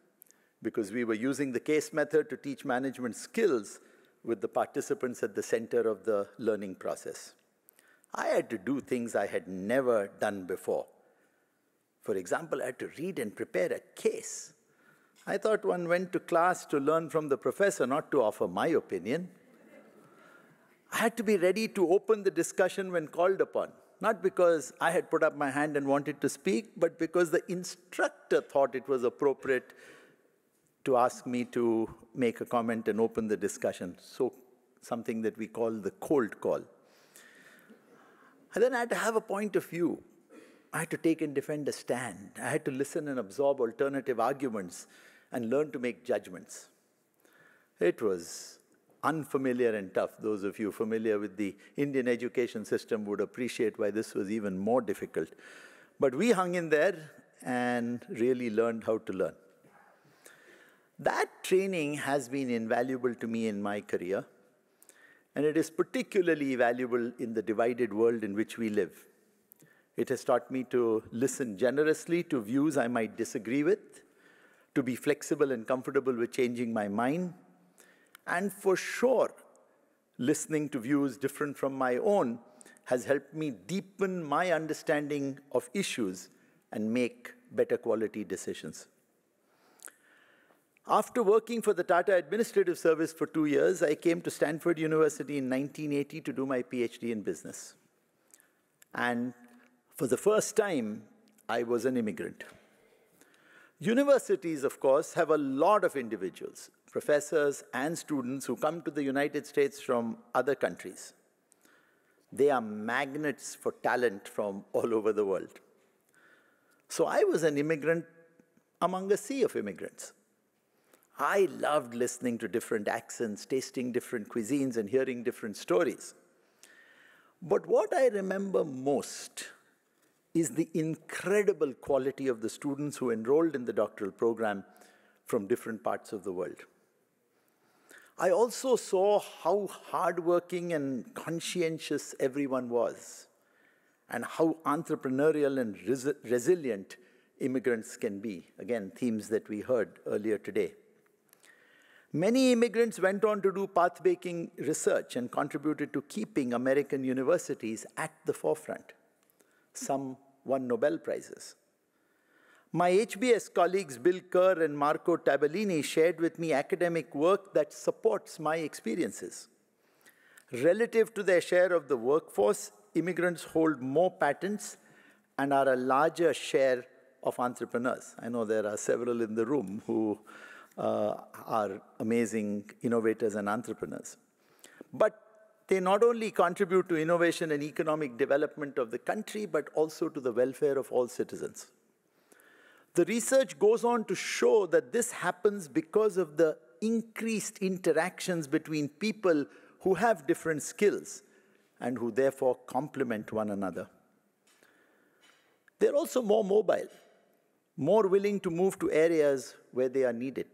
because we were using the case method to teach management skills with the participants at the center of the learning process. I had to do things I had never done before. For example, I had to read and prepare a case. I thought one went to class to learn from the professor, not to offer my opinion. I had to be ready to open the discussion when called upon. Not because I had put up my hand and wanted to speak, but because the instructor thought it was appropriate to ask me to make a comment and open the discussion. So something that we call the cold call. And then I had to have a point of view. I had to take and defend a stand. I had to listen and absorb alternative arguments and learn to make judgments. It was unfamiliar and tough. Those of you familiar with the Indian education system would appreciate why this was even more difficult. But we hung in there and really learned how to learn. That training has been invaluable to me in my career, and it is particularly valuable in the divided world in which we live. It has taught me to listen generously to views I might disagree with, to be flexible and comfortable with changing my mind, and for sure, listening to views different from my own has helped me deepen my understanding of issues and make better quality decisions. After working for the Tata Administrative Service for 2 years, I came to Stanford University in 1980 to do my PhD in business. And for the first time, I was an immigrant. Universities, of course, have a lot of individuals, professors and students who come to the United States from other countries. They are magnets for talent from all over the world. So I was an immigrant among a sea of immigrants. I loved listening to different accents, tasting different cuisines, and hearing different stories. But what I remember most is the incredible quality of the students who enrolled in the doctoral program from different parts of the world. I also saw how hardworking and conscientious everyone was, and how entrepreneurial and resilient immigrants can be. Again, themes that we heard earlier today. Many immigrants went on to do path-breaking research and contributed to keeping American universities at the forefront. Some won Nobel Prizes. My HBS colleagues Bill Kerr and Marco Tabellini shared with me academic work that supports my experiences. Relative to their share of the workforce, immigrants hold more patents and are a larger share of entrepreneurs. I know there are several in the room who are amazing innovators and entrepreneurs. But they not only contribute to innovation and economic development of the country, but also to the welfare of all citizens. The research goes on to show that this happens because of the increased interactions between people who have different skills and who therefore complement one another. They're also more mobile, more willing to move to areas where they are needed.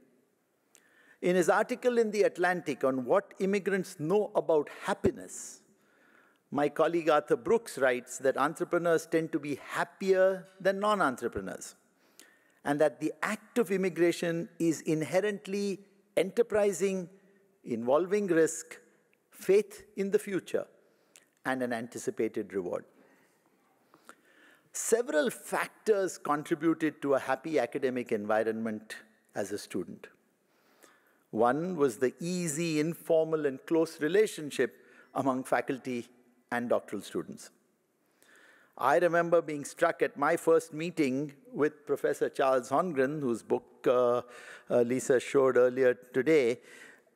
In his article in The Atlantic on what immigrants know about happiness, my colleague Arthur Brooks writes that entrepreneurs tend to be happier than non-entrepreneurs, and that the act of immigration is inherently enterprising, involving risk, faith in the future, and an anticipated reward. Several factors contributed to a happy academic environment as a student. One was the easy, informal, and close relationship among faculty and doctoral students. I remember being struck at my first meeting with Professor Charles Holmgren, whose book Lisa showed earlier today,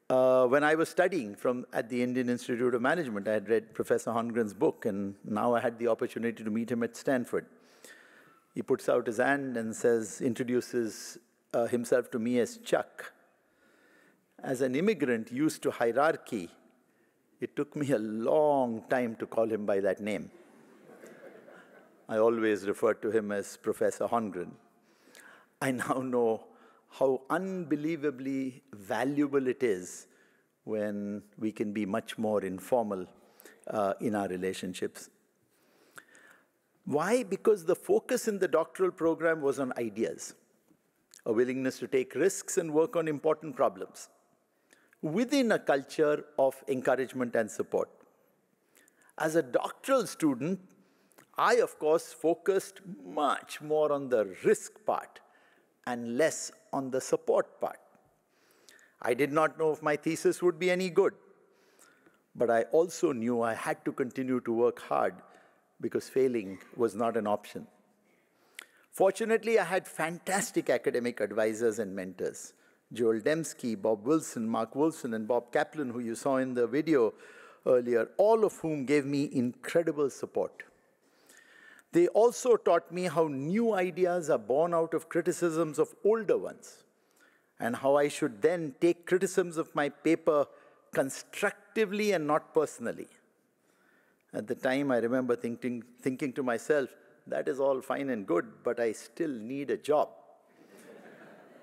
when I was studying at the Indian Institute of Management. I had read Professor Holmgren's book, and now I had the opportunity to meet him at Stanford. He puts out his hand and introduces himself to me as Chuck. As an immigrant used to hierarchy, it took me a long time to call him by that name. I always referred to him as Professor Holmgren. I now know how unbelievably valuable it is when we can be much more informal in our relationships. Why? Because the focus in the doctoral program was on ideas, a willingness to take risks and work on important problems, within a culture of encouragement and support. As a doctoral student, I, of course, focused much more on the risk part and less on the support part. I did not know if my thesis would be any good, but I also knew I had to continue to work hard because failing was not an option. Fortunately, I had fantastic academic advisors and mentors. Joel Dembski, Bob Wilson, Mark Wilson, and Bob Kaplan, who you saw in the video earlier, all of whom gave me incredible support. They also taught me how new ideas are born out of criticisms of older ones, and how I should then take criticisms of my paper constructively and not personally. At the time, I remember thinking to myself, that is all fine and good, but I still need a job.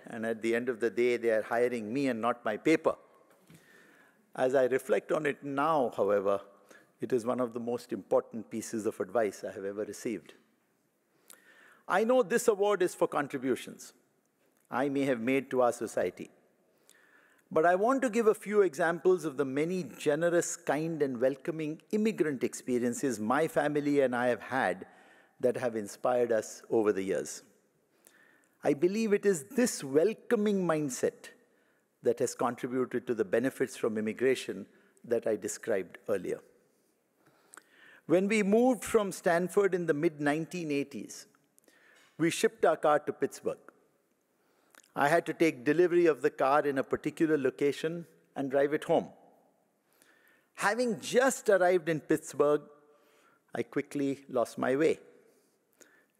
And at the end of the day, they are hiring me and not my paper. As I reflect on it now, however, it is one of the most important pieces of advice I have ever received. I know this award is for contributions I may have made to our society. But I want to give a few examples of the many generous, kind, and welcoming immigrant experiences my family and I have had that have inspired us over the years. I believe it is this welcoming mindset that has contributed to the benefits from immigration that I described earlier. When we moved from Stanford in the mid-1980s, we shipped our car to Pittsburgh. I had to take delivery of the car in a particular location and drive it home. Having just arrived in Pittsburgh, I quickly lost my way.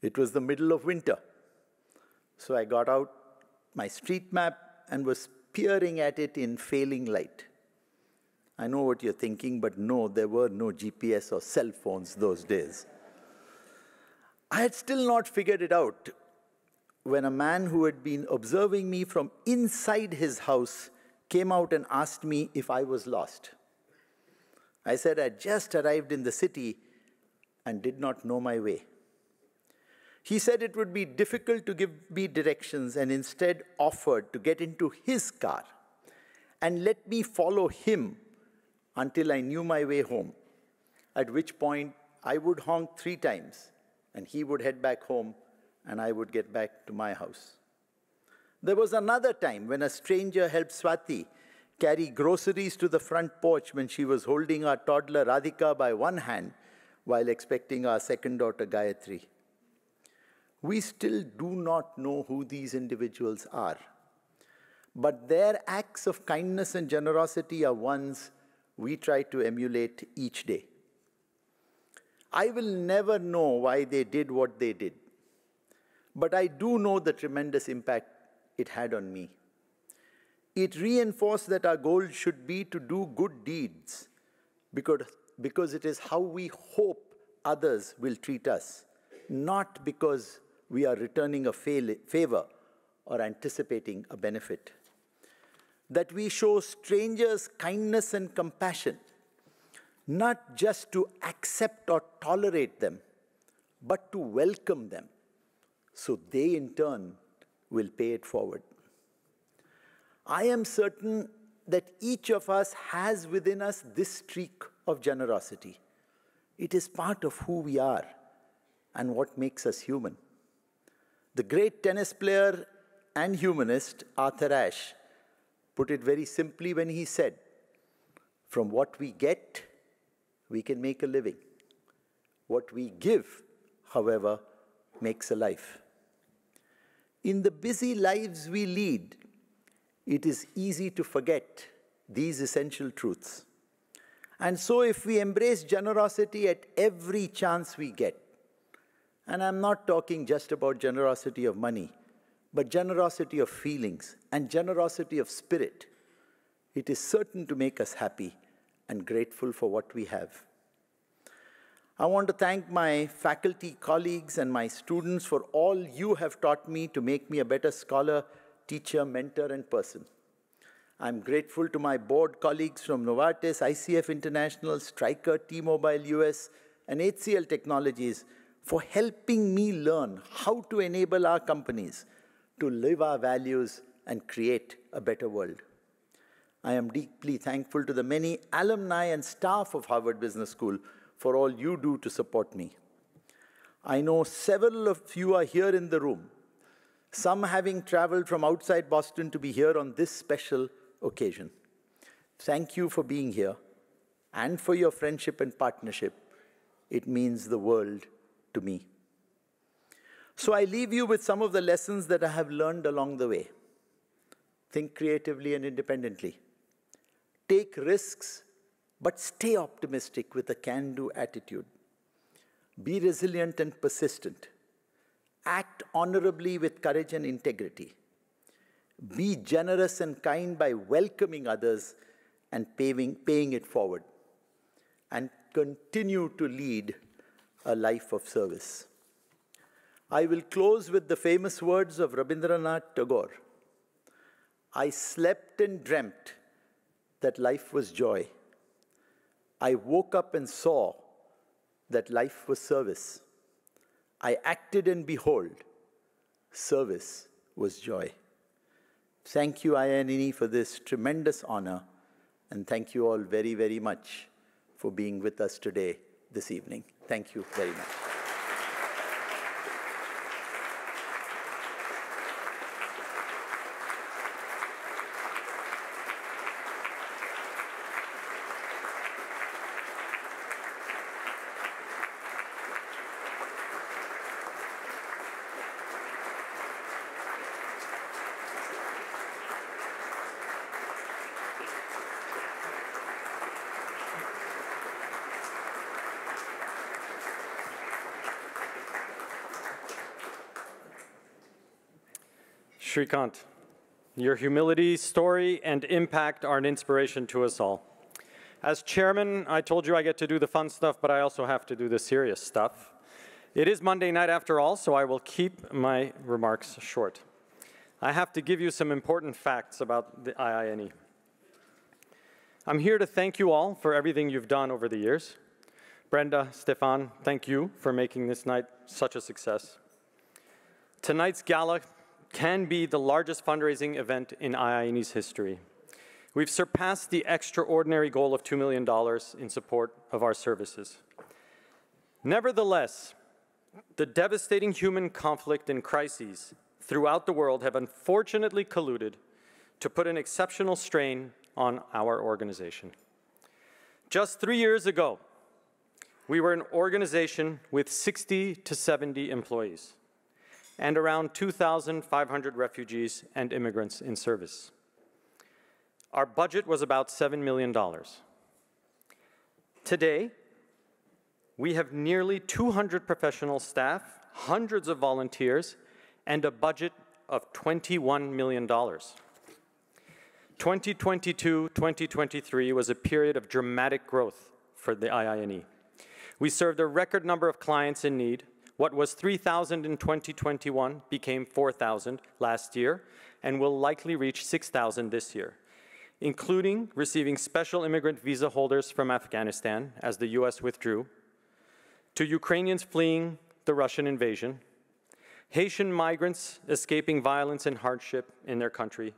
It was the middle of winter, so I got out my street map and was peering at it in failing light. I know what you're thinking, but no, there were no GPS or cell phones those days. I had still not figured it out when a man who had been observing me from inside his house came out and asked me if I was lost. I said I had just arrived in the city and did not know my way. He said it would be difficult to give me directions and instead offered to get into his car and let me follow him until I knew my way home, at which point I would honk 3 times and he would head back home and I would get back to my house. There was another time when a stranger helped Swati carry groceries to the front porch when she was holding our toddler Radhika by one hand while expecting our second daughter Gayatri. We still do not know who these individuals are, but their acts of kindness and generosity are ones we try to emulate each day. I will never know why they did what they did, but I do know the tremendous impact it had on me. It reinforced that our goal should be to do good deeds because it is how we hope others will treat us, not because we are returning a favor or anticipating a benefit. That we show strangers kindness and compassion, not just to accept or tolerate them, but to welcome them, so they in turn will pay it forward. I am certain that each of us has within us this streak of generosity. It is part of who we are and what makes us human. The great tennis player and humanist Arthur Ashe put it very simply when he said, "From what we get, we can make a living. What we give, however, makes a life." In the busy lives we lead, it is easy to forget these essential truths. And so if we embrace generosity at every chance we get, and I'm not talking just about generosity of money, but generosity of feelings and generosity of spirit, it is certain to make us happy and grateful for what we have. I want to thank my faculty colleagues and my students for all you have taught me to make me a better scholar, teacher, mentor, and person. I'm grateful to my board colleagues from Novartis, ICF International, Stryker, T-Mobile US, and HCL Technologies for helping me learn how to enable our companies to live our values and create a better world. I am deeply thankful to the many alumni and staff of Harvard Business School for all you do to support me. I know several of you are here in the room, some having traveled from outside Boston to be here on this special occasion. Thank you for being here and for your friendship and partnership. It means the world to me. So I leave you with some of the lessons that I have learned along the way. Think creatively and independently. Take risks, but stay optimistic with a can-do attitude. Be resilient and persistent. Act honorably with courage and integrity. Be generous and kind by welcoming others and paying it forward. And continue to lead a life of service. I will close with the famous words of Rabindranath Tagore. I slept and dreamt that life was joy. I woke up and saw that life was service. I acted and behold, service was joy. Thank you, IINE, for this tremendous honor, and thank you all very, very much for being with us today, this evening. Thank you very much. Srikant, your humility, story, and impact are an inspiration to us all. As chairman, I told you I get to do the fun stuff, but I also have to do the serious stuff. It is Monday night after all, so I will keep my remarks short. I have to give you some important facts about the IINE. I'm here to thank you all for everything you've done over the years. Brenda, Stéphane, thank you for making this night such a success. Tonight's gala can be the largest fundraising event in IINE's history. We've surpassed the extraordinary goal of $2 million in support of our services. Nevertheless, the devastating human conflict and crises throughout the world have unfortunately colluded to put an exceptional strain on our organization. Just 3 years ago, we were an organization with 60 to 70 employees and around 2,500 refugees and immigrants in service. Our budget was about $7 million. Today, we have nearly 200 professional staff, hundreds of volunteers, and a budget of $21 million. 2022-2023 was a period of dramatic growth for the IINE. We served a record number of clients in need. What was 3,000 in 2021 became 4,000 last year and will likely reach 6,000 this year, including receiving special immigrant visa holders from Afghanistan as the US withdrew, to Ukrainians fleeing the Russian invasion, Haitian migrants escaping violence and hardship in their country,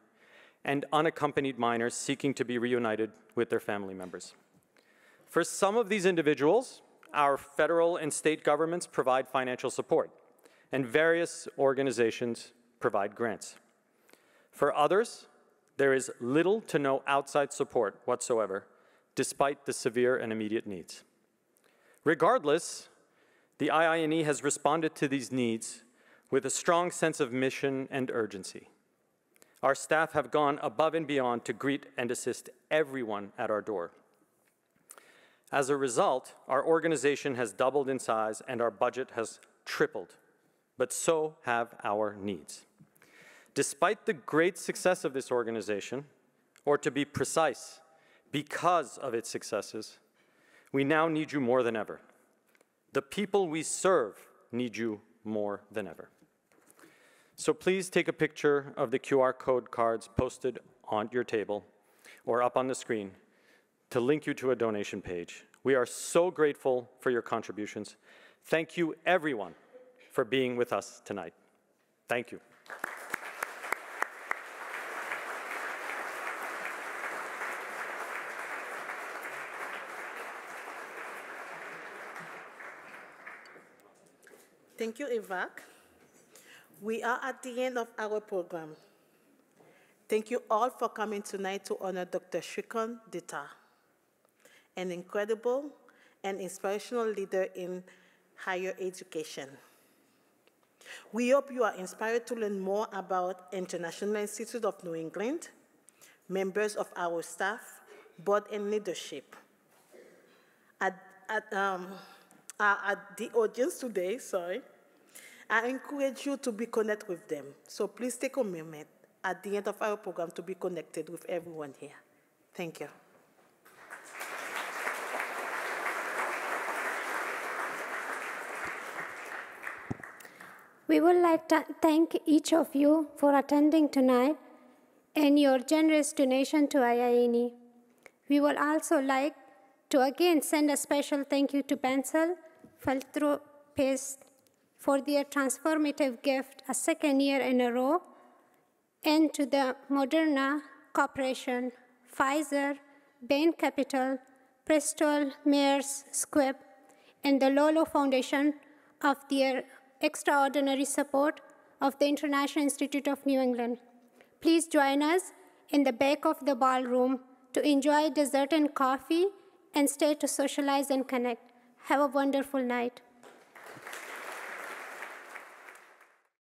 and unaccompanied minors seeking to be reunited with their family members. For some of these individuals, our federal and state governments provide financial support, and various organizations provide grants. For others, there is little to no outside support whatsoever, despite the severe and immediate needs. Regardless, the IINE has responded to these needs with a strong sense of mission and urgency. Our staff have gone above and beyond to greet and assist everyone at our door. As a result, our organization has doubled in size and our budget has tripled, but so have our needs. Despite the great success of this organization, or to be precise, because of its successes, we now need you more than ever. The people we serve need you more than ever. So please take a picture of the QR code cards posted on your table or up on the screen to link you to a donation page. We are so grateful for your contributions. Thank you, everyone, for being with us tonight. Thank you. Thank you, Avak. We are at the end of our program. Thank you all for coming tonight to honor Dr. Srikant Datar, an incredible and inspirational leader in higher education. We hope you are inspired to learn more about International Institute of New England, members of our staff, board, and leadership. at the audience today, I encourage you to be connected with them. So please take a moment at the end of our program to be connected with everyone here. Thank you. We would like to thank each of you for attending tonight and your generous donation to IINE. We would also like to again send a special thank you to Bancel, philanthropist, for their transformative gift a second year in a row, and to the Moderna Corporation, Pfizer, Bain Capital, Bristol Myers Squibb, and the Lolo Foundation of their extraordinary support of the International Institute of New England. Please join us in the back of the ballroom to enjoy dessert and coffee and stay to socialize and connect. Have a wonderful night.